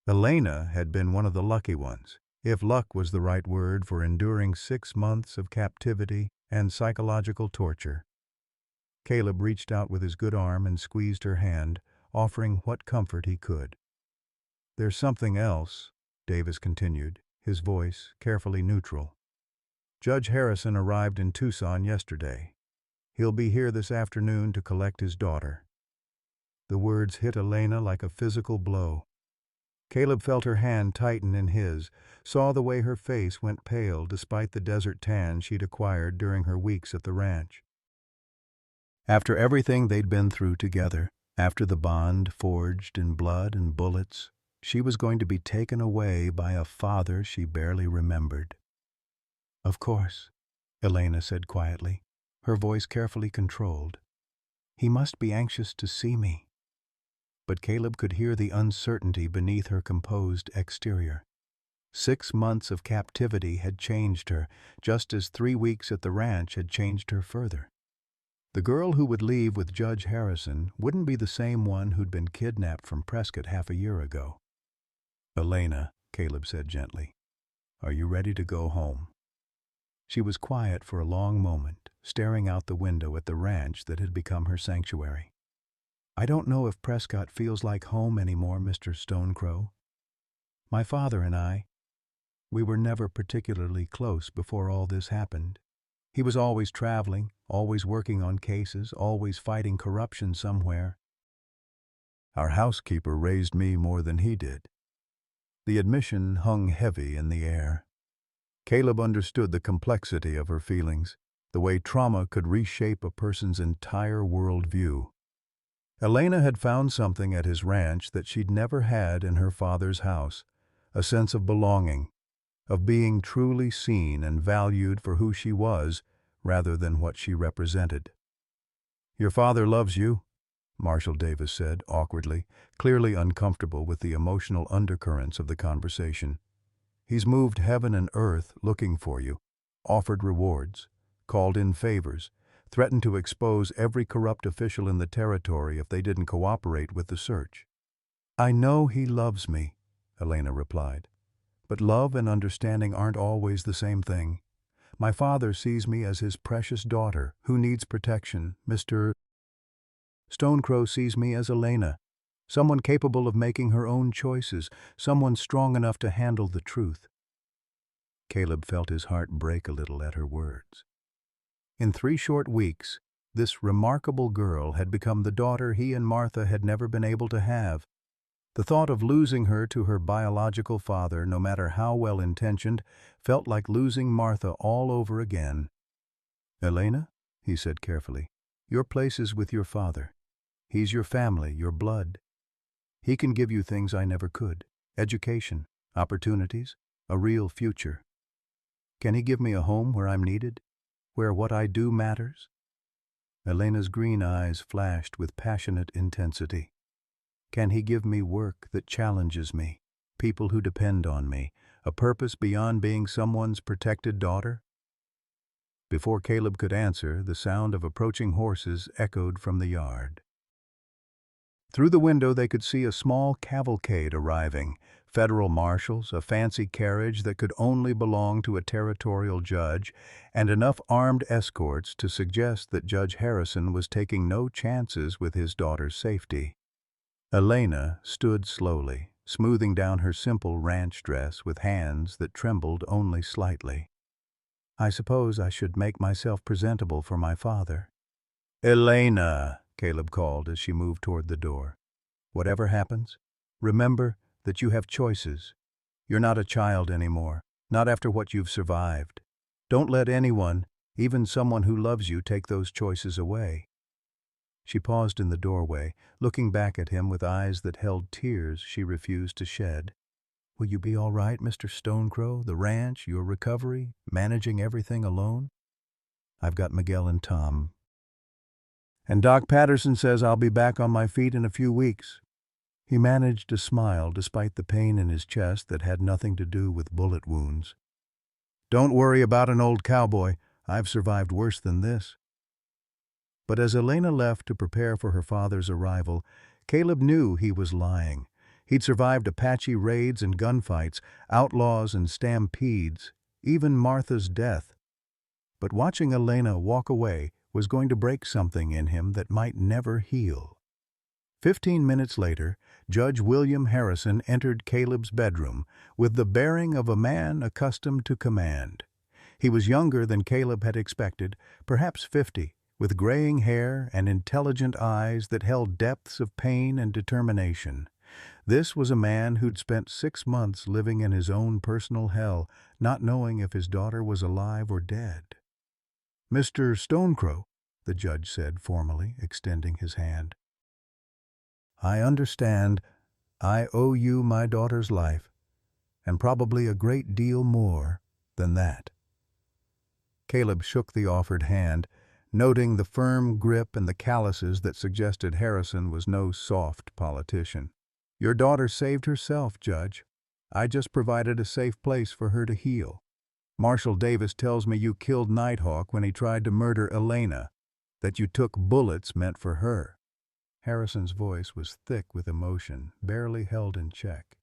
Elena had been one of the lucky ones, if luck was the right word for enduring 6 months of captivity and psychological torture. Caleb reached out with his good arm and squeezed her hand, offering what comfort he could. "There's something else," Davis continued, his voice carefully neutral. "Judge Harrison arrived in Tucson yesterday. He'll be here this afternoon to collect his daughter." The words hit Elena like a physical blow. Caleb felt her hand tighten in his, saw the way her face went pale despite the desert tan she'd acquired during her weeks at the ranch. After everything they'd been through together, after the bond forged in blood and bullets, she was going to be taken away by a father she barely remembered. "Of course," Elena said quietly, her voice carefully controlled. He must be anxious to see me. But Caleb could hear the uncertainty beneath her composed exterior. 6 months of captivity had changed her, just as 3 weeks at the ranch had changed her further. The girl who would leave with Judge Harrison wouldn't be the same one who'd been kidnapped from Prescott half a year ago. "Elena," Caleb said gently, "are you ready to go home?" She was quiet for a long moment, staring out the window at the ranch that had become her sanctuary. "I don't know if Prescott feels like home anymore, Mr. Stonecrow. My father and we were never particularly close before all this happened. He was always traveling, always working on cases, always fighting corruption somewhere. Our housekeeper raised me more than he did." The admission hung heavy in the air. Caleb understood the complexity of her feelings, the way trauma could reshape a person's entire worldview. Elena had found something at his ranch that she'd never had in her father's house, a sense of belonging, of being truly seen and valued for who she was rather than what she represented. "Your father loves you," Marshall Davis said awkwardly, clearly uncomfortable with the emotional undercurrents of the conversation. "He's moved heaven and earth looking for you, offered rewards, called in favors, threatened to expose every corrupt official in the territory if they didn't cooperate with the search." "I know he loves me," Elena replied. "But love and understanding aren't always the same thing. My father sees me as his precious daughter who needs protection. Mr. Stonecrow sees me as Elena, someone capable of making her own choices, someone strong enough to handle the truth." Caleb felt his heart break a little at her words. In 3 short weeks, this remarkable girl had become the daughter he and Martha had never been able to have. The thought of losing her to her biological father, no matter how well-intentioned, felt like losing Martha all over again. "Elena," he said carefully, "your place is with your father. He's your family, your blood. He can give you things I never could: education, opportunities, a real future. Can he give me a home where I'm needed, where what I do matters?" Elena's green eyes flashed with passionate intensity. "Can he give me work that challenges me, people who depend on me, a purpose beyond being someone's protected daughter?" Before Caleb could answer, the sound of approaching horses echoed from the yard. Through the window they could see a small cavalcade arriving, federal marshals, a fancy carriage that could only belong to a territorial judge, and enough armed escorts to suggest that Judge Harrison was taking no chances with his daughter's safety. Elena stood slowly, smoothing down her simple ranch dress with hands that trembled only slightly. "I suppose I should make myself presentable for my father." "Elena," Caleb called as she moved toward the door. "Whatever happens, remember that you have choices. You're not a child anymore, not after what you've survived. Don't let anyone, even someone who loves you, take those choices away." She paused in the doorway, looking back at him with eyes that held tears she refused to shed. "Will you be all right, Mr. Stonecrow? The ranch, your recovery, managing everything alone?" "I've got Miguel and Tom. And Doc Patterson says I'll be back on my feet in a few weeks." He managed to smile despite the pain in his chest that had nothing to do with bullet wounds. "Don't worry about an old cowboy. I've survived worse than this." But as Elena left to prepare for her father's arrival, Caleb knew he was lying. He'd survived Apache raids and gunfights, outlaws and stampedes, even Martha's death. But watching Elena walk away was going to break something in him that might never heal. 15 minutes later, Judge William Harrison entered Caleb's bedroom with the bearing of a man accustomed to command. He was younger than Caleb had expected, perhaps 50, with graying hair and intelligent eyes that held depths of pain and determination. This was a man who'd spent 6 months living in his own personal hell, not knowing if his daughter was alive or dead. "Mr. Stonecrow," the judge said formally, extending his hand. "I understand I owe you my daughter's life, and probably a great deal more than that." Caleb shook the offered hand, noting the firm grip and the calluses that suggested Harrison was no soft politician. "Your daughter saved herself, Judge. I just provided a safe place for her to heal. Marshal Davis tells me you killed Nighthawk when he tried to murder Elena, that you took bullets meant for her." Harrison's voice was thick with emotion, barely held in check.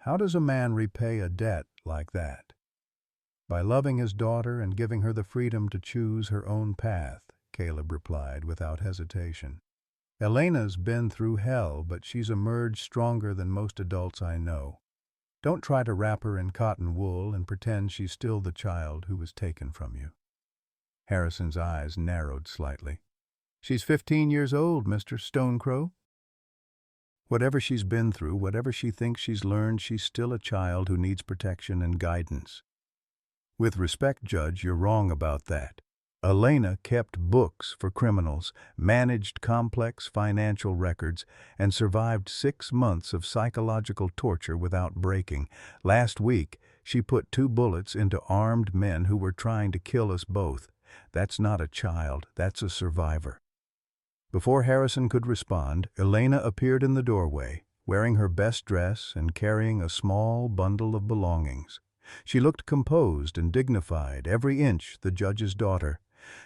"How does a man repay a debt like that?" "By loving his daughter and giving her the freedom to choose her own path," Caleb replied without hesitation. "Elena's been through hell, but she's emerged stronger than most adults I know. Don't try to wrap her in cotton wool and pretend she's still the child who was taken from you." Harrison's eyes narrowed slightly. "She's 15 years old, Mr. Stonecrow. Whatever she's been through, whatever she thinks she's learned, she's still a child who needs protection and guidance." "With respect, Judge, you're wrong about that. Elena kept books for criminals, managed complex financial records, and survived 6 months of psychological torture without breaking. Last week, she put 2 bullets into armed men who were trying to kill us both. That's not a child, that's a survivor." Before Harrison could respond, Elena appeared in the doorway, wearing her best dress and carrying a small bundle of belongings. She looked composed and dignified, every inch the judge's daughter,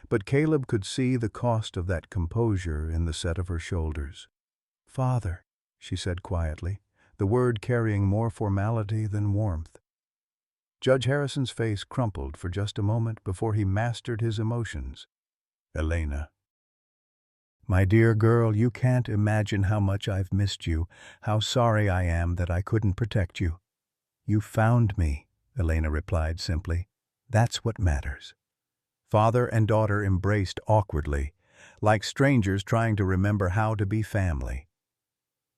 but Caleb could see the cost of that composure in the set of her shoulders. "Father," she said quietly, the word carrying more formality than warmth. Judge Harrison's face crumpled for just a moment before he mastered his emotions. "Elena." "My dear girl, you can't imagine how much I've missed you, how sorry I am that I couldn't protect you." "You found me," Elena replied simply. "That's what matters." Father and daughter embraced awkwardly, like strangers trying to remember how to be family.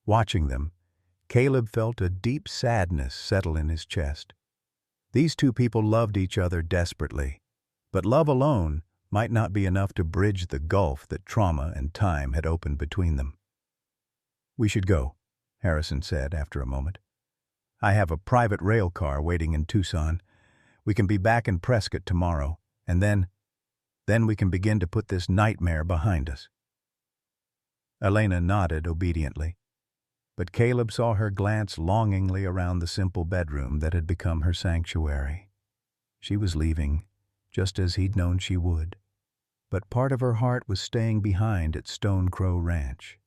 Watching them, Caleb felt a deep sadness settle in his chest. These two people loved each other desperately, but love alone might not be enough to bridge the gulf that trauma and time had opened between them. "We should go," Harrison said after a moment. "I have a private rail car waiting in Tucson. We can be back in Prescott tomorrow, and then we can begin to put this nightmare behind us." Elena nodded obediently, but Caleb saw her glance longingly around the simple bedroom that had become her sanctuary. She was leaving, just as he'd known she would, but part of her heart was staying behind at Stone Crow Ranch,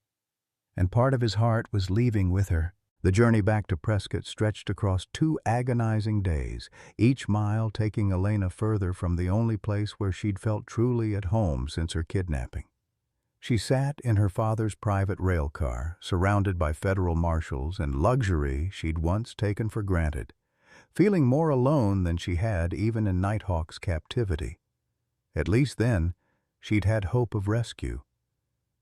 and part of his heart was leaving with her. The journey back to Prescott stretched across 2 agonizing days, each mile taking Elena further from the only place where she'd felt truly at home since her kidnapping. She sat in her father's private rail car, surrounded by federal marshals and luxury she'd once taken for granted, feeling more alone than she had even in Nighthawk's captivity. At least then, she'd had hope of rescue.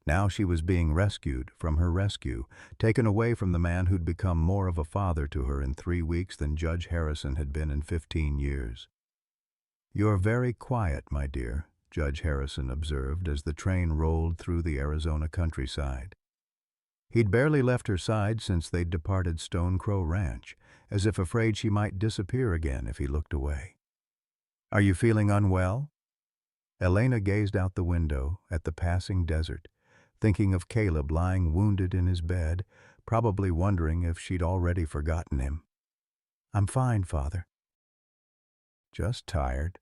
Now she was being rescued from her rescue, taken away from the man who'd become more of a father to her in 3 weeks than Judge Harrison had been in 15 years. "You're very quiet, my dear," Judge Harrison observed as the train rolled through the Arizona countryside. He'd barely left her side since they'd departed Stone Crow Ranch, as if afraid she might disappear again if he looked away. "Are you feeling unwell?" Elena gazed out the window at the passing desert, thinking of Caleb lying wounded in his bed, probably wondering if she'd already forgotten him. "I'm fine, Father." "Just tired."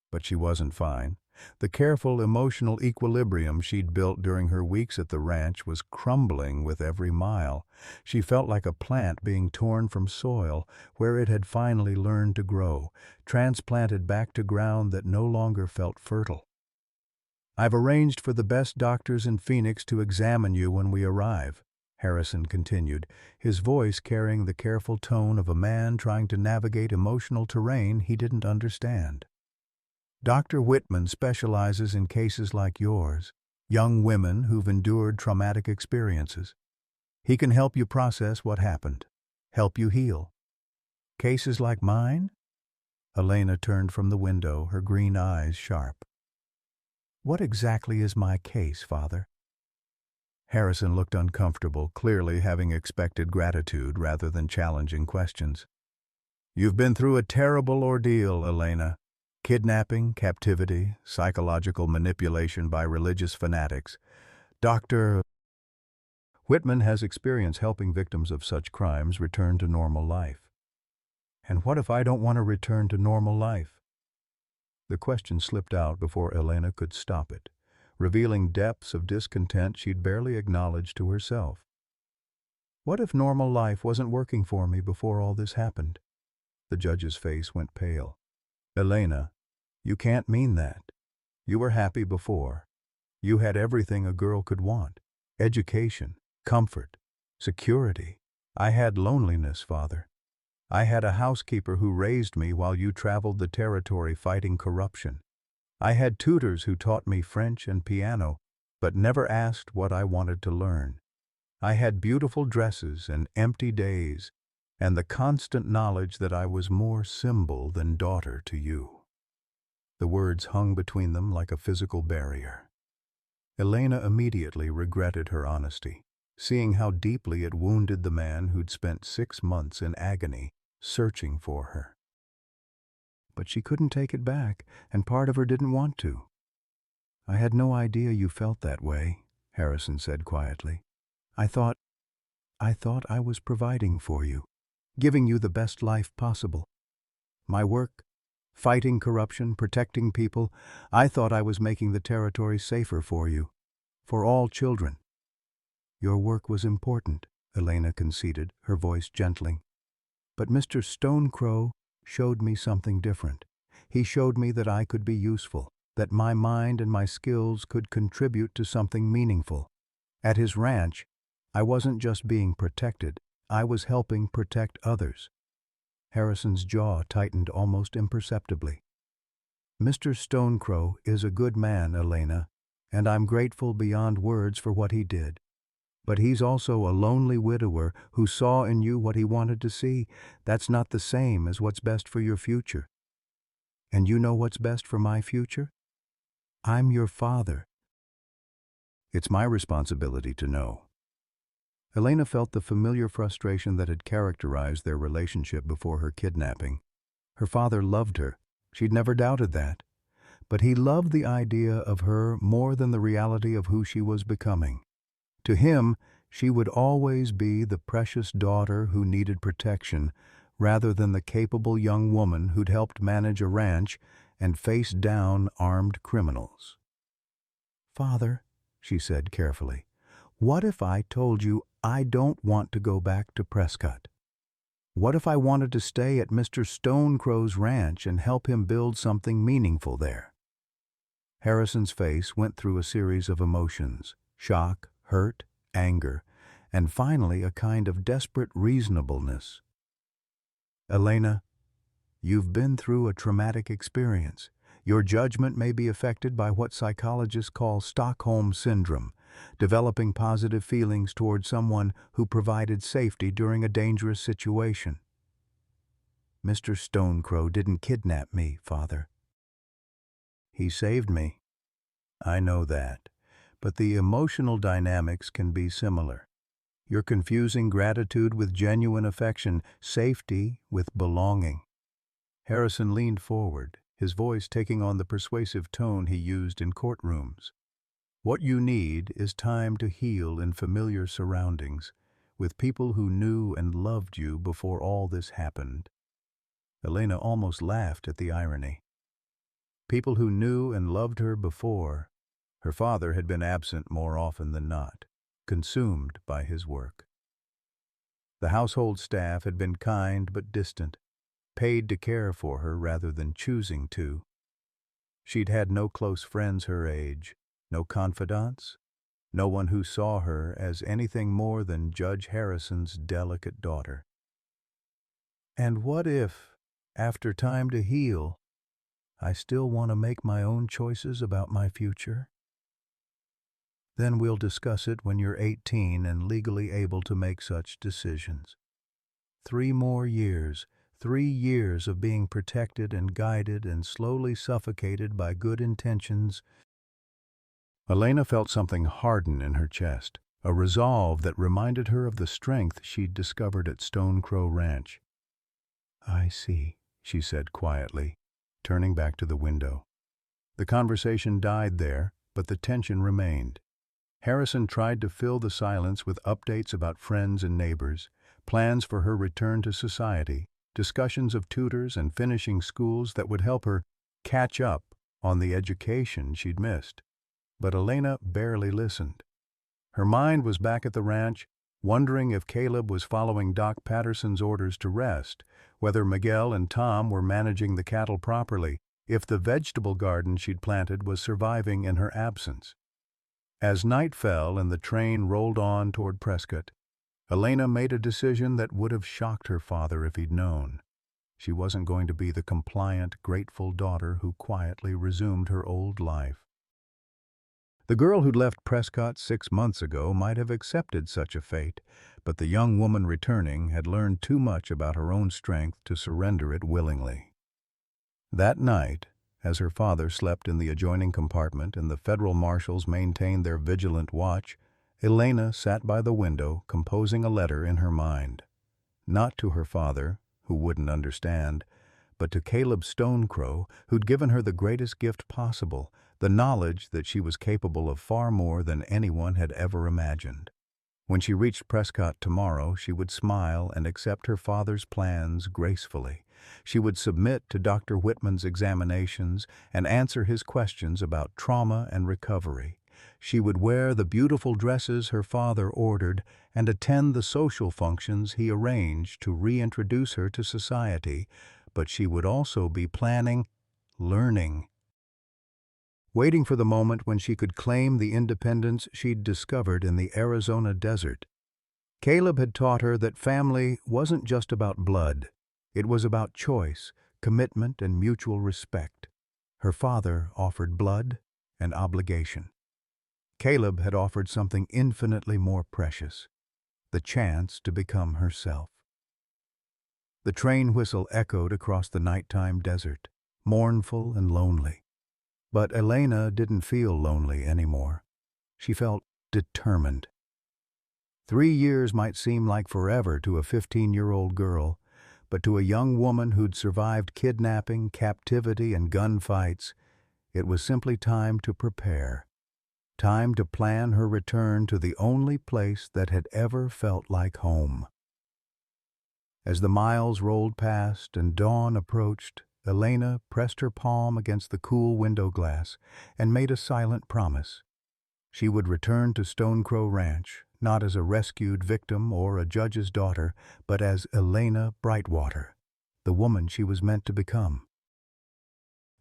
But she wasn't fine. The careful emotional equilibrium she'd built during her weeks at the ranch was crumbling with every mile. She felt like a plant being torn from soil where it had finally learned to grow, transplanted back to ground that no longer felt fertile. "I've arranged for the best doctors in Phoenix to examine you when we arrive," Harrison continued, his voice carrying the careful tone of a man trying to navigate emotional terrain he didn't understand. "Dr. Whitman specializes in cases like yours, young women who've endured traumatic experiences. He can help you process what happened, help you heal. Cases like mine?" Elena turned from the window, her green eyes sharp. "What exactly is my case, Father?" Harrison looked uncomfortable, clearly having expected gratitude rather than challenging questions. "You've been through a terrible ordeal, Elena. Kidnapping, captivity, psychological manipulation by religious fanatics. Dr. Whitman has experience helping victims of such crimes return to normal life. And what if I don't want to return to normal life? The question slipped out before Elena could stop it, revealing depths of discontent she'd barely acknowledged to herself. What if normal life wasn't working for me before all this happened? The judge's face went pale. Elena, you can't mean that. You were happy before. You had everything a girl could want. Education, comfort, security. I had loneliness, Father. I had a housekeeper who raised me while you traveled the territory fighting corruption. I had tutors who taught me French and piano, but never asked what I wanted to learn. I had beautiful dresses and empty days, and the constant knowledge that I was more symbol than daughter to you. The words hung between them like a physical barrier. Elena immediately regretted her honesty, seeing how deeply it wounded the man who'd spent 6 months in agony, searching for her. But she couldn't take it back, and part of her didn't want to. I had no idea you felt that way, Harrison said quietly. I thought I was providing for you, giving you the best life possible. My work, fighting corruption, protecting people, I thought I was making the territory safer for you, for all children. Your work was important, Elena conceded, her voice gentling. But Mr. Stonecrow showed me something different. He showed me that I could be useful, that my mind and my skills could contribute to something meaningful. At his ranch, I wasn't just being protected, I was helping protect others. Harrison's jaw tightened almost imperceptibly. Mr. Stonecrow is a good man, Elena, and I'm grateful beyond words for what he did. But he's also a lonely widower who saw in you what he wanted to see. That's not the same as what's best for your future. And you know what's best for my future? I'm your father. It's my responsibility to know. Elena felt the familiar frustration that had characterized their relationship before her kidnapping. Her father loved her. She'd never doubted that. But he loved the idea of her more than the reality of who she was becoming. To him, she would always be the precious daughter who needed protection, rather than the capable young woman who'd helped manage a ranch and face down armed criminals. Father, she said carefully, what if I told you I don't want to go back to Prescott? What if I wanted to stay at Mr. Stonecrow's ranch and help him build something meaningful there? Harrison's face went through a series of emotions, shock, hurt, anger, and finally a kind of desperate reasonableness. Elena, you've been through a traumatic experience. Your judgment may be affected by what psychologists call Stockholm Syndrome, developing positive feelings toward someone who provided safety during a dangerous situation. Mr. Stonecrow didn't kidnap me, Father. He saved me. I know that. But the emotional dynamics can be similar. You're confusing gratitude with genuine affection, safety with belonging. Harrison leaned forward, his voice taking on the persuasive tone he used in courtrooms. What you need is time to heal in familiar surroundings, with people who knew and loved you before all this happened. Elena almost laughed at the irony. People who knew and loved her before. Her father had been absent more often than not, consumed by his work. The household staff had been kind but distant, paid to care for her rather than choosing to. She'd had no close friends her age, no confidants, no one who saw her as anything more than Judge Harrison's delicate daughter. And what if, after time to heal, I still want to make my own choices about my future? Then we'll discuss it when you're 18 and legally able to make such decisions. 3 more years, 3 years of being protected and guided and slowly suffocated by good intentions. Elena felt something harden in her chest, a resolve that reminded her of the strength she'd discovered at Stonecrow Ranch. I see, she said quietly. turning back to the window. The conversation died there, but the tension remained. Harrison tried to fill the silence with updates about friends and neighbors, plans for her return to society, discussions of tutors and finishing schools that would help her catch up on the education she'd missed. But Elena barely listened. Her mind was back at the ranch, wondering if Caleb was following Doc Patterson's orders to rest, whether Miguel and Tom were managing the cattle properly, if the vegetable garden she'd planted was surviving in her absence. As night fell and the train rolled on toward Prescott, Elena made a decision that would have shocked her father if he'd known. She wasn't going to be the compliant, grateful daughter who quietly resumed her old life. The girl who'd left Prescott 6 months ago might have accepted such a fate, but the young woman returning had learned too much about her own strength to surrender it willingly. That night, as her father slept in the adjoining compartment and the federal marshals maintained their vigilant watch, Elena sat by the window composing a letter in her mind. Not to her father, who wouldn't understand, but to Caleb Stonecrow, who'd given her the greatest gift possible, the knowledge that she was capable of far more than anyone had ever imagined. When she reached Prescott tomorrow, she would smile and accept her father's plans gracefully. She would submit to Dr. Whitman's examinations and answer his questions about trauma and recovery. She would wear the beautiful dresses her father ordered and attend the social functions he arranged to reintroduce her to society, but she would also be planning, learning, waiting for the moment when she could claim the independence she'd discovered in the Arizona desert. Caleb had taught her that family wasn't just about blood. It was about choice, commitment, and mutual respect. Her father offered blood and obligation. Caleb had offered something infinitely more precious, the chance to become herself. The train whistle echoed across the nighttime desert, mournful and lonely. But Elena didn't feel lonely anymore. She felt determined. 3 years might seem like forever to a 15-year-old girl, but to a young woman who'd survived kidnapping, captivity, and gunfights, it was simply time to prepare. Time to plan her return to the only place that had ever felt like home. As the miles rolled past and dawn approached, Elena pressed her palm against the cool window glass and made a silent promise. She would return to Stonecrow Ranch, not as a rescued victim or a judge's daughter, but as Elena Brightwater, the woman she was meant to become.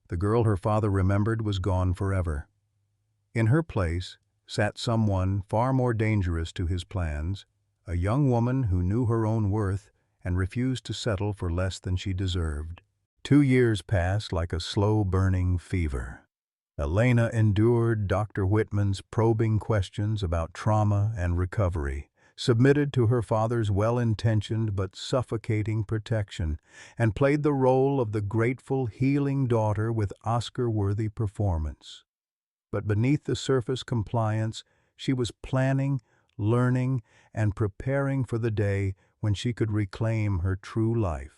The girl her father remembered was gone forever. In her place sat someone far more dangerous to his plans, a young woman who knew her own worth and refused to settle for less than she deserved. 2 years passed like a slow-burning fever. Elena endured Dr. Whitman's probing questions about trauma and recovery, submitted to her father's well-intentioned but suffocating protection, and played the role of the grateful, healing daughter with Oscar-worthy performance. But beneath the surface compliance, she was planning, learning, and preparing for the day when she could reclaim her true life.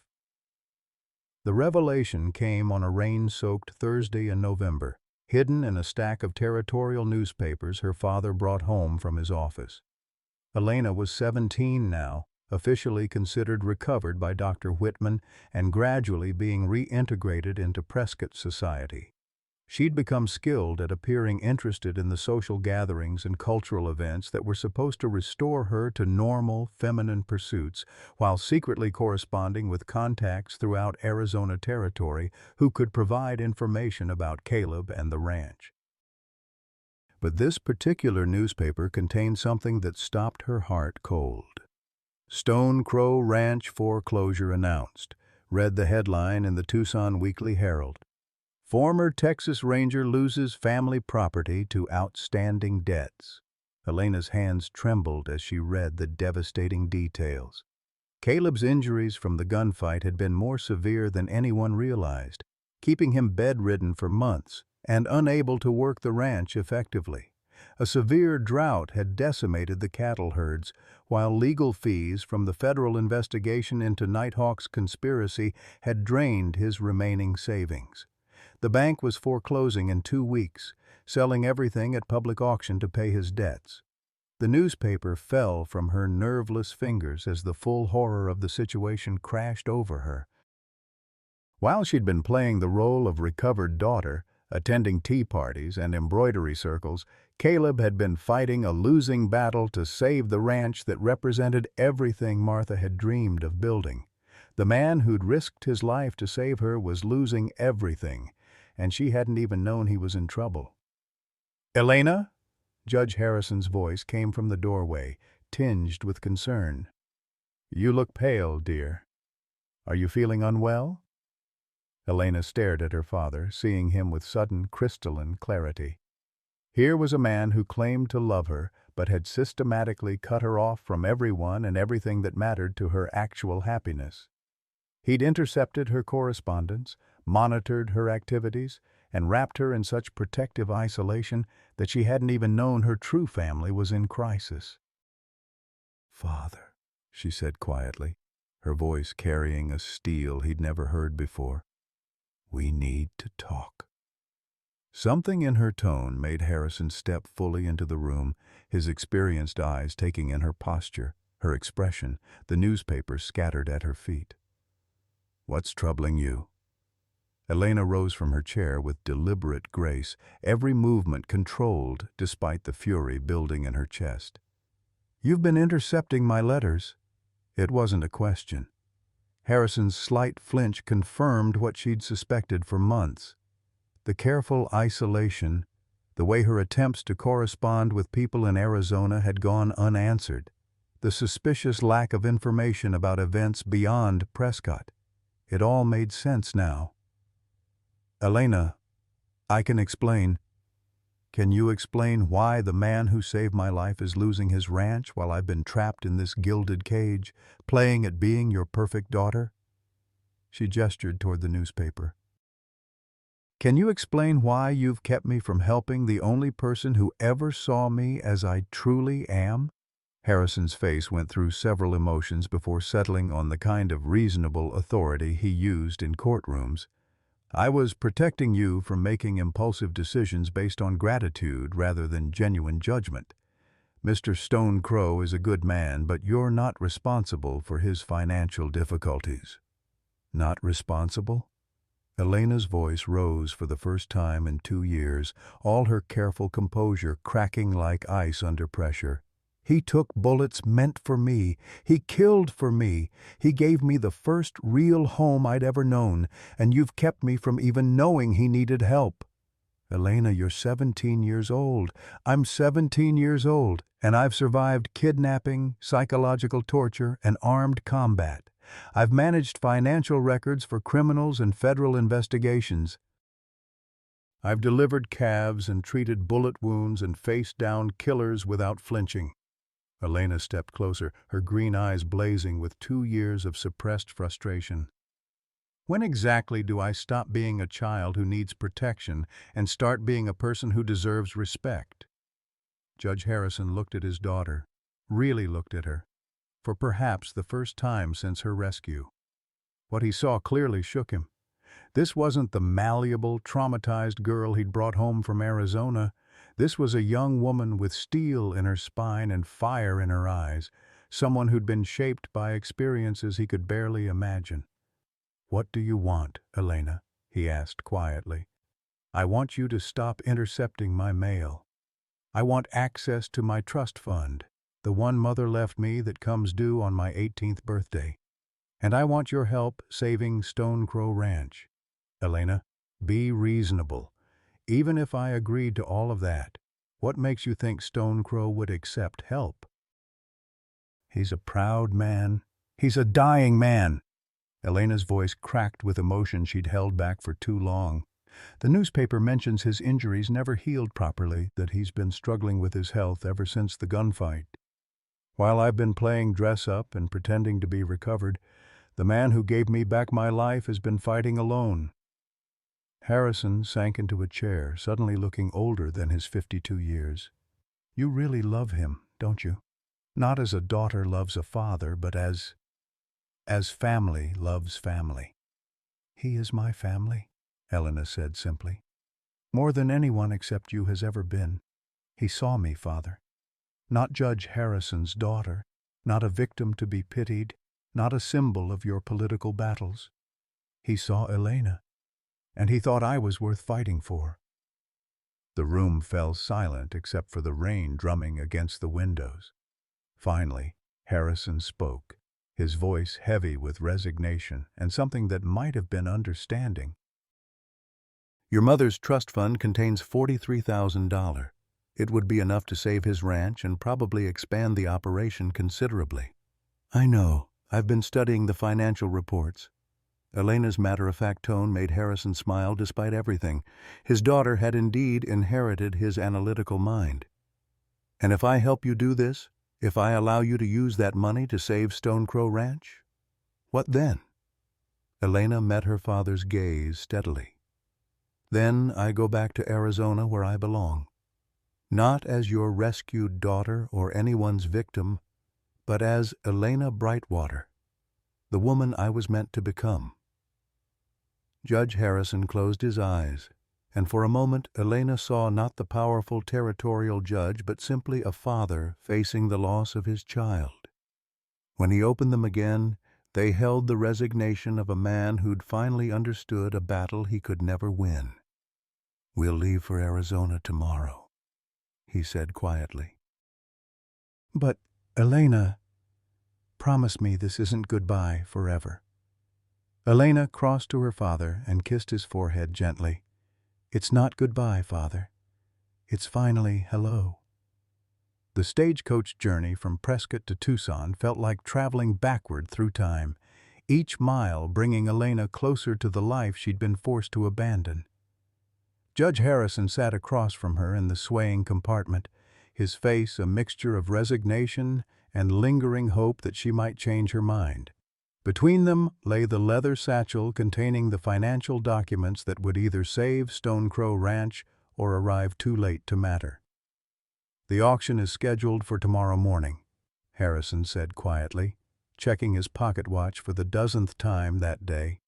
The revelation came on a rain-soaked Thursday in November, hidden in a stack of territorial newspapers her father brought home from his office. Elena was 17 now, officially considered recovered by Dr. Whitman and gradually being reintegrated into Prescott society. She'd become skilled at appearing interested in the social gatherings and cultural events that were supposed to restore her to normal, feminine pursuits, while secretly corresponding with contacts throughout Arizona territory who could provide information about Caleb and the ranch. But this particular newspaper contained something that stopped her heart cold. "Stonecrow Ranch Foreclosure Announced," read the headline in the Tucson Weekly Herald. "Former Texas Ranger loses family property to outstanding debts." Elena's hands trembled as she read the devastating details. Caleb's injuries from the gunfight had been more severe than anyone realized, keeping him bedridden for months and unable to work the ranch effectively. A severe drought had decimated the cattle herds, while legal fees from the federal investigation into Nighthawk's conspiracy had drained his remaining savings. The bank was foreclosing in 2 weeks, selling everything at public auction to pay his debts. The newspaper fell from her nerveless fingers as the full horror of the situation crashed over her. While she'd been playing the role of recovered daughter, attending tea parties and embroidery circles, Caleb had been fighting a losing battle to save the ranch that represented everything Martha had dreamed of building. The man who'd risked his life to save her was losing everything, and she hadn't even known he was in trouble. "Elena?" Judge Harrison's voice came from the doorway, tinged with concern. "You look pale, dear. Are you feeling unwell?" Elena stared at her father, seeing him with sudden crystalline clarity. Here was a man who claimed to love her, but had systematically cut her off from everyone and everything that mattered to her actual happiness. He'd intercepted her correspondence, monitored her activities, and wrapped her in such protective isolation that she hadn't even known her true family was in crisis. "Father," she said quietly, her voice carrying a steel he'd never heard before, "we need to talk." Something in her tone made Harrison step fully into the room, his experienced eyes taking in her posture, her expression, the newspaper scattered at her feet. "What's troubling you?" Elena rose from her chair with deliberate grace, every movement controlled despite the fury building in her chest. "You've been intercepting my letters." It wasn't a question. Harrison's slight flinch confirmed what she'd suspected for months. The careful isolation, the way her attempts to correspond with people in Arizona had gone unanswered, the suspicious lack of information about events beyond Prescott. It all made sense now. "Elena, I can explain. Can you explain why the man who saved my life is losing his ranch while I've been trapped in this gilded cage, playing at being your perfect daughter?" She gestured toward the newspaper. "Can you explain why you've kept me from helping the only person who ever saw me as I truly am?" Harrison's face went through several emotions before settling on the kind of reasonable authority he used in courtrooms. "I was protecting you from making impulsive decisions based on gratitude rather than genuine judgment. Mr. Stone Crow is a good man, but you're not responsible for his financial difficulties." "Not responsible?" Elena's voice rose for the first time in 2 years, all her careful composure cracking like ice under pressure. "He took bullets meant for me. He killed for me. He gave me the first real home I'd ever known, and you've kept me from even knowing he needed help." "Elena, you're 17 years old. I'm 17 years old, and I've survived kidnapping, psychological torture, and armed combat. I've managed financial records for criminals and federal investigations. I've delivered calves and treated bullet wounds and faced down killers without flinching." Elena stepped closer, her green eyes blazing with 2 years of suppressed frustration. "When exactly do I stop being a child who needs protection and start being a person who deserves respect?" Judge Harrison looked at his daughter, really looked at her, for perhaps the first time since her rescue. What he saw clearly shook him. This wasn't the malleable, traumatized girl he'd brought home from Arizona. This was a young woman with steel in her spine and fire in her eyes, someone who'd been shaped by experiences he could barely imagine. "What do you want, Elena?" he asked quietly. "I want you to stop intercepting my mail. I want access to my trust fund, the one Mother left me that comes due on my 18th birthday. And I want your help saving Stone Crow Ranch. Elena, be reasonable. Even if I agreed to all of that, what makes you think Stone Crow would accept help?" "He's a proud man. He's a dying man." Elena's voice cracked with emotion she'd held back for too long. "The newspaper mentions his injuries never healed properly, that he's been struggling with his health ever since the gunfight. While I've been playing dress-up and pretending to be recovered, the man who gave me back my life has been fighting alone." Harrison sank into a chair, suddenly looking older than his 52 years. "You really love him, don't you? Not as a daughter loves a father, but as family loves family." "He is my family," Helena said simply. More than anyone except you has ever been. He saw me, Father. Not Judge Harrison's daughter, not a victim to be pitied, not a symbol of your political battles. He saw Elena, and he thought I was worth fighting for. The room fell silent except for the rain drumming against the windows. Finally, Harrison spoke, his voice heavy with resignation and something that might have been understanding. Your mother's trust fund contains $43,000. It would be enough to save his ranch and probably expand the operation considerably. I know. I've been studying the financial reports. Elena's matter-of-fact tone made Harrison smile despite everything. His daughter had indeed inherited his analytical mind. And if I help you do this, if I allow you to use that money to save Stone Crow Ranch, what then? Elena met her father's gaze steadily. Then I go back to Arizona where I belong. Not as your rescued daughter or anyone's victim, but as Elena Brightwater, the woman I was meant to become. Judge Harrison closed his eyes, and for a moment Elena saw not the powerful territorial judge but simply a father facing the loss of his child. When he opened them again, they held the resignation of a man who'd finally understood a battle he could never win. We'll leave for Arizona tomorrow, he said quietly. But, Elena, promise me this isn't goodbye forever. Elena crossed to her father and kissed his forehead gently. It's not goodbye, Father. It's finally hello. The stagecoach journey from Prescott to Tucson felt like traveling backward through time, each mile bringing Elena closer to the life she'd been forced to abandon. Judge Harrison sat across from her in the swaying compartment, his face a mixture of resignation and lingering hope that she might change her mind. Between them lay the leather satchel containing the financial documents that would either save Stone Crow Ranch or arrive too late to matter. The auction is scheduled for tomorrow morning, Harrison said quietly, checking his pocket watch for the dozenth time that day.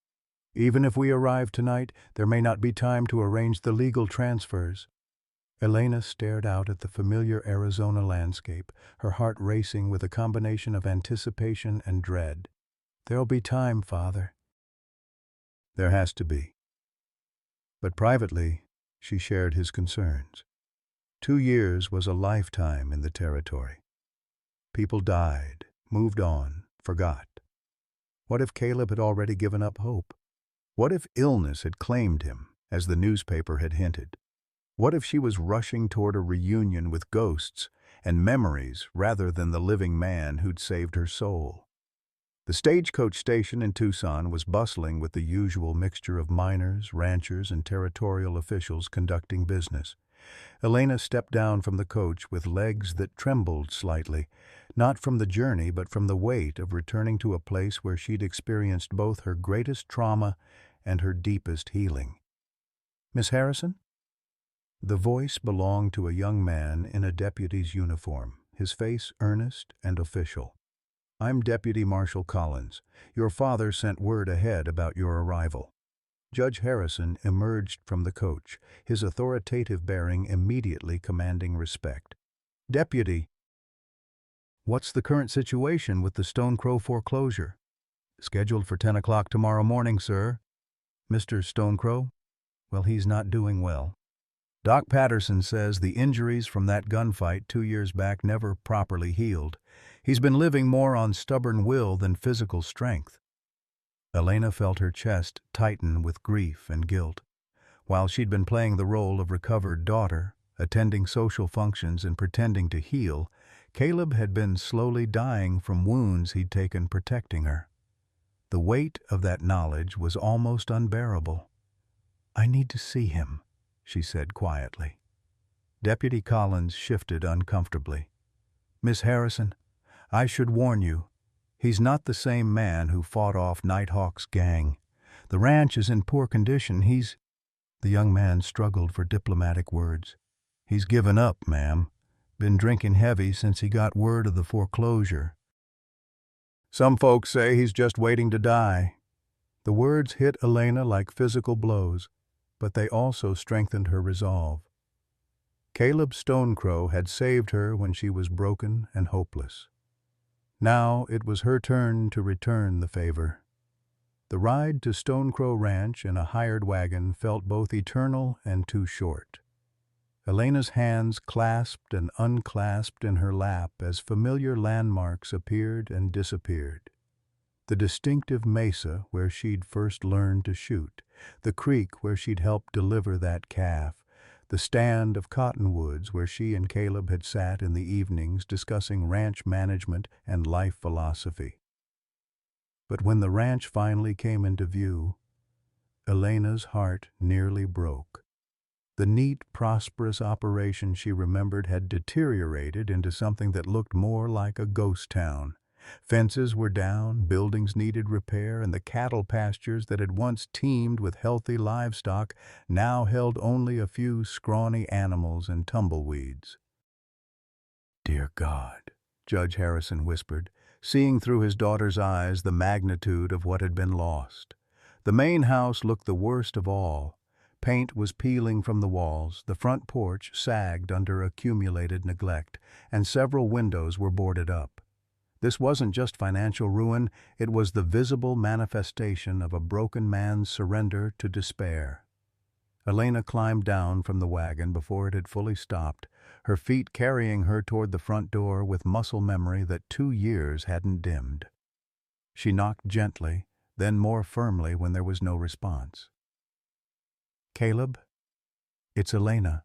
Even if we arrive tonight, there may not be time to arrange the legal transfers. Elena stared out at the familiar Arizona landscape, her heart racing with a combination of anticipation and dread. There'll be time, Father. There has to be. But privately, she shared his concerns. 2 years was a lifetime in the territory. People died, moved on, forgot. What if Caleb had already given up hope? What if illness had claimed him, as the newspaper had hinted? What if she was rushing toward a reunion with ghosts and memories rather than the living man who'd saved her soul? The stagecoach station in Tucson was bustling with the usual mixture of miners, ranchers, and territorial officials conducting business. Elena stepped down from the coach with legs that trembled slightly, not from the journey but from the weight of returning to a place where she'd experienced both her greatest trauma and her deepest healing. Miss Harrison? The voice belonged to a young man in a deputy's uniform, his face earnest and official. I'm Deputy Marshal Collins. Your father sent word ahead about your arrival. Judge Harrison emerged from the coach, his authoritative bearing immediately commanding respect. Deputy, what's the current situation with the Stone Crow foreclosure? Scheduled for 10 o'clock tomorrow morning, sir. Mr. Stone Crow? Well, he's not doing well. Doc Patterson says the injuries from that gunfight 2 years back never properly healed. He's been living more on stubborn will than physical strength. Elena felt her chest tighten with grief and guilt. While she'd been playing the role of recovered daughter, attending social functions and pretending to heal, Caleb had been slowly dying from wounds he'd taken protecting her. The weight of that knowledge was almost unbearable. I need to see him, she said quietly. Deputy Collins shifted uncomfortably. Miss Harrison, I should warn you, he's not the same man who fought off Nighthawk's gang. The ranch is in poor condition. The young man struggled for diplomatic words. He's given up, ma'am. Been drinking heavy since he got word of the foreclosure. Some folks say he's just waiting to die. The words hit Elena like physical blows. but they also strengthened her resolve. Caleb Stonecrow had saved her when she was broken and hopeless. Now it was her turn to return the favor. The ride to Stonecrow Ranch in a hired wagon felt both eternal and too short. Elena's hands clasped and unclasped in her lap as familiar landmarks appeared and disappeared. The distinctive mesa where she'd first learned to shoot, the creek where she'd helped deliver that calf, the stand of cottonwoods where she and Caleb had sat in the evenings discussing ranch management and life philosophy. But when the ranch finally came into view, Elena's heart nearly broke. The neat, prosperous operation she remembered had deteriorated into something that looked more like a ghost town. Fences were down, buildings needed repair, and the cattle pastures that had once teemed with healthy livestock now held only a few scrawny animals and tumbleweeds. "Dear God," Judge Harrison whispered, seeing through his daughter's eyes the magnitude of what had been lost. The main house looked the worst of all. Paint was peeling from the walls, the front porch sagged under accumulated neglect, and several windows were boarded up. This wasn't just financial ruin, it was the visible manifestation of a broken man's surrender to despair. Elena climbed down from the wagon before it had fully stopped, her feet carrying her toward the front door with muscle memory that 2 years hadn't dimmed. She knocked gently, then more firmly when there was no response. "Caleb, it's Elena."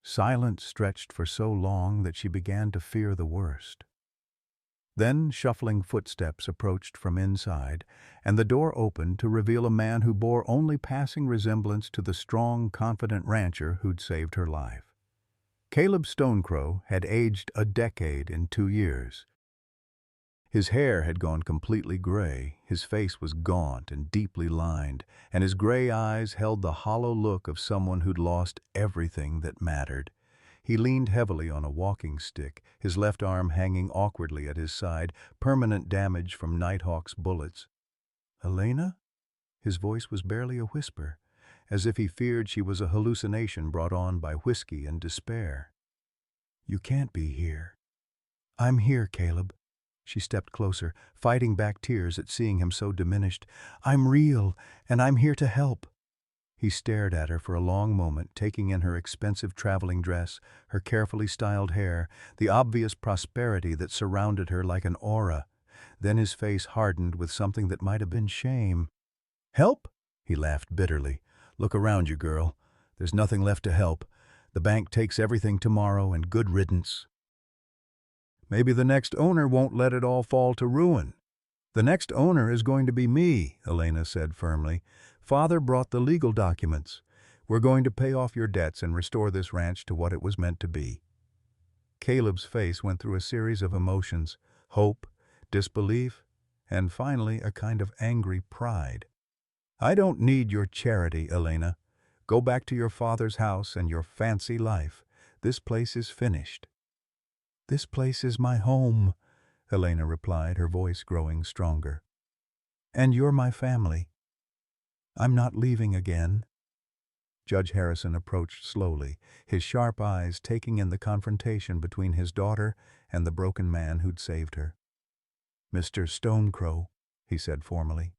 Silence stretched for so long that she began to fear the worst. Then shuffling footsteps approached from inside, and the door opened to reveal a man who bore only passing resemblance to the strong, confident rancher who'd saved her life. Caleb Stonecrow had aged a decade in 2 years. His hair had gone completely gray, his face was gaunt and deeply lined, and his gray eyes held the hollow look of someone who'd lost everything that mattered. He leaned heavily on a walking stick, his left arm hanging awkwardly at his side, permanent damage from Nighthawk's bullets. "Elena?" His voice was barely a whisper, as if he feared she was a hallucination brought on by whiskey and despair. "You can't be here." "I'm here, Caleb." She stepped closer, fighting back tears at seeing him so diminished. "I'm real, and I'm here to help." He stared at her for a long moment, taking in her expensive traveling dress, her carefully styled hair, the obvious prosperity that surrounded her like an aura. Then his face hardened with something that might have been shame. "Help?" He laughed bitterly. "Look around you, girl. There's nothing left to help. The bank takes everything tomorrow, and good riddance." "Maybe the next owner won't let it all fall to ruin." "The next owner is going to be me," Elena said firmly. "Father brought the legal documents. We're going to pay off your debts and restore this ranch to what it was meant to be." Caleb's face went through a series of emotions: hope, disbelief, and finally a kind of angry pride. "I don't need your charity, Elena. Go back to your father's house and your fancy life. This place is finished." "This place is my home," Elena replied, her voice growing stronger. "And you're my family. I'm not leaving again." Judge Harrison approached slowly, his sharp eyes taking in the confrontation between his daughter and the broken man who'd saved her. "Mr. Stonecrow," he said formally,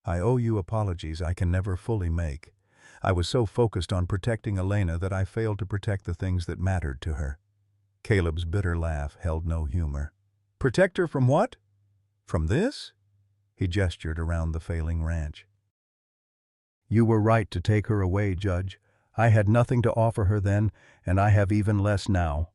"I owe you apologies I can never fully make. I was so focused on protecting Elena that I failed to protect the things that mattered to her." Caleb's bitter laugh held no humor. "Protect her from what? From this?" He gestured around the failing ranch. "You were right to take her away, Judge. I had nothing to offer her then, and I have even less now."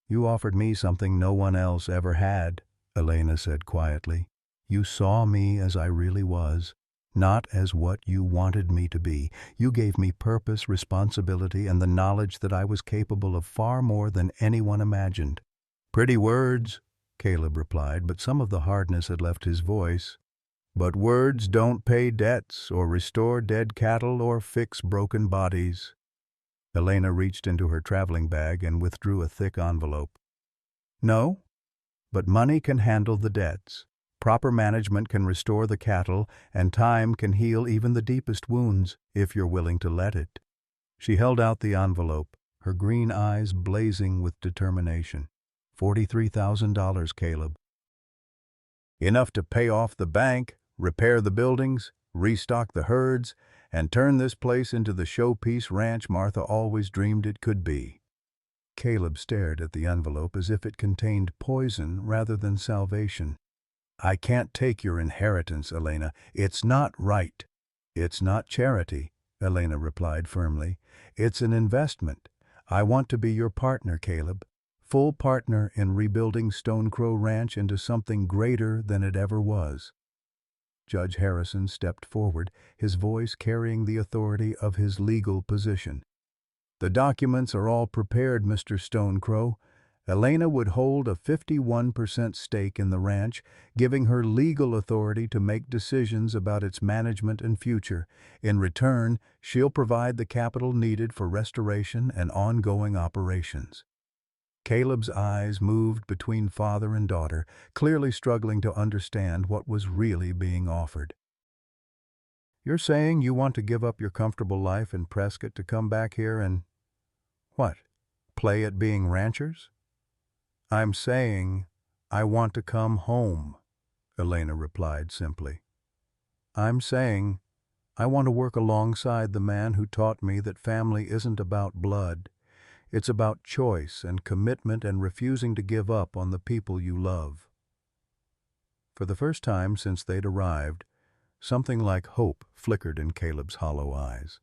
"You offered me something no one else ever had," Elena said quietly. "You saw me as I really was, not as what you wanted me to be. You gave me purpose, responsibility, and the knowledge that I was capable of far more than anyone imagined." "Pretty words," Caleb replied, but some of the hardness had left his voice. "But words don't pay debts or restore dead cattle or fix broken bodies." Elena reached into her traveling bag and withdrew a thick envelope. "No, but money can handle the debts. Proper management can restore the cattle, and time can heal even the deepest wounds, if you're willing to let it. She held out the envelope, her green eyes blazing with determination. $43,000, Caleb. Enough to pay off the bank, repair the buildings, restock the herds, and turn this place into the showpiece ranch Martha always dreamed it could be. Caleb stared at the envelope as if it contained poison rather than salvation. I can't take your inheritance, Elena. It's not right. It's not charity, Elena replied firmly. It's an investment. I want to be your partner, Caleb. Full partner in rebuilding Stone Crow Ranch into something greater than it ever was. Judge Harrison stepped forward, his voice carrying the authority of his legal position. The documents are all prepared, Mr. Stone Crow. Elena would hold a 51% stake in the ranch, giving her legal authority to make decisions about its management and future. In return, she'll provide the capital needed for restoration and ongoing operations. Caleb's eyes moved between father and daughter, clearly struggling to understand what was really being offered. You're saying you want to give up your comfortable life in Prescott to come back here and, what, play at being ranchers? I'm saying I want to come home, Elena replied simply. I'm saying I want to work alongside the man who taught me that family isn't about blood. It's about choice and commitment and refusing to give up on the people you love. For the first time since they'd arrived, something like hope flickered in Caleb's hollow eyes.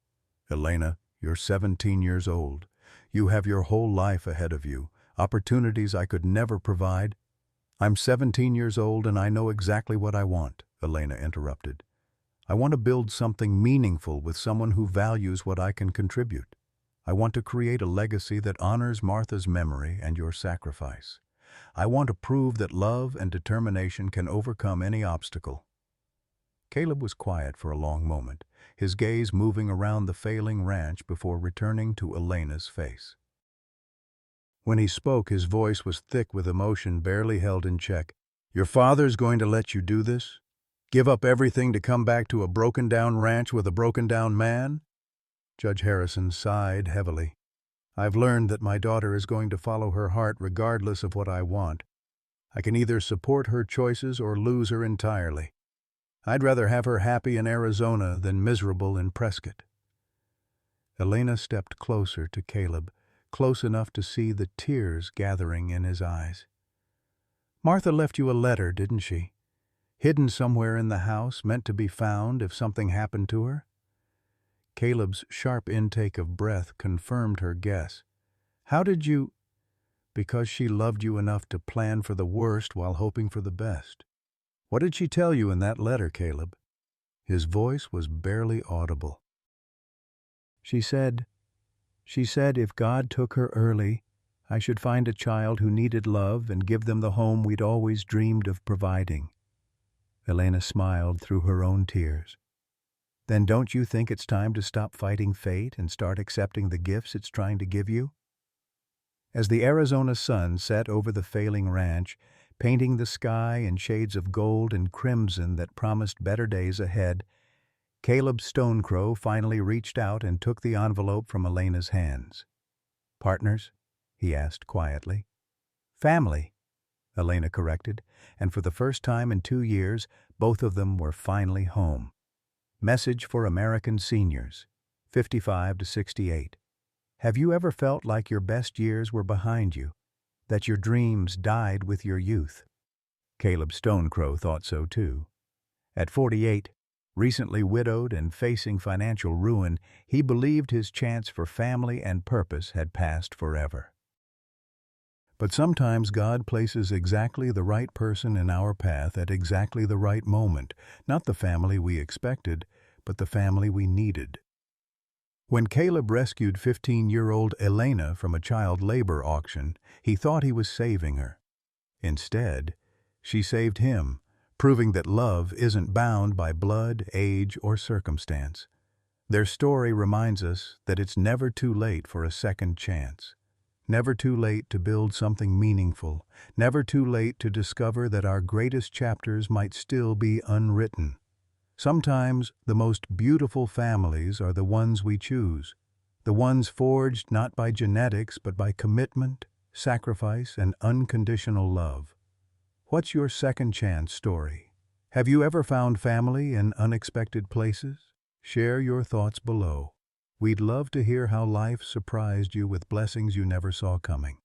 Elena, you're 17 years old. You have your whole life ahead of you, opportunities I could never provide. I'm 17 years old and I know exactly what I want, Elena interrupted. I want to build something meaningful with someone who values what I can contribute. I want to create a legacy that honors Martha's memory and your sacrifice. I want to prove that love and determination can overcome any obstacle. Caleb was quiet for a long moment, his gaze moving around the failing ranch before returning to Elena's face. When he spoke, his voice was thick with emotion barely held in check. Your father's going to let you do this? Give up everything to come back to a broken-down ranch with a broken-down man? Judge Harrison sighed heavily. I've learned that my daughter is going to follow her heart regardless of what I want. I can either support her choices or lose her entirely. I'd rather have her happy in Arizona than miserable in Prescott. Elena stepped closer to Caleb, close enough to see the tears gathering in his eyes. Martha left you a letter, didn't she? Hidden somewhere in the house, meant to be found if something happened to her? Caleb's sharp intake of breath confirmed her guess. How did you... Because she loved you enough to plan for the worst while hoping for the best. What did she tell you in that letter, Caleb? His voice was barely audible. She said if God took her early, I should find a child who needed love and give them the home we'd always dreamed of providing. Elena smiled through her own tears. Then don't you think it's time to stop fighting fate and start accepting the gifts it's trying to give you? As the Arizona sun set over the failing ranch, painting the sky in shades of gold and crimson that promised better days ahead, Caleb Stone Crow finally reached out and took the envelope from Elena's hands. Partners? He asked quietly. Family, Elena corrected, and for the first time in 2 years, both of them were finally home. Message for American seniors, 55 to 68. Have you ever felt like your best years were behind you, that your dreams died with your youth? Caleb Stone Crow thought so too. At 48, recently widowed and facing financial ruin, he believed his chance for family and purpose had passed forever. But sometimes God places exactly the right person in our path at exactly the right moment, not the family we expected, but the family we needed. When Caleb rescued 15-year-old Elena from a child labor auction, he thought he was saving her. Instead, she saved him, proving that love isn't bound by blood, age, or circumstance. Their story reminds us that it's never too late for a second chance. Never too late to build something meaningful. Never too late to discover that our greatest chapters might still be unwritten. Sometimes the most beautiful families are the ones we choose. The ones forged not by genetics but by commitment, sacrifice, and unconditional love. What's your second chance story? Have you ever found family in unexpected places? Share your thoughts below. We'd love to hear how life surprised you with blessings you never saw coming.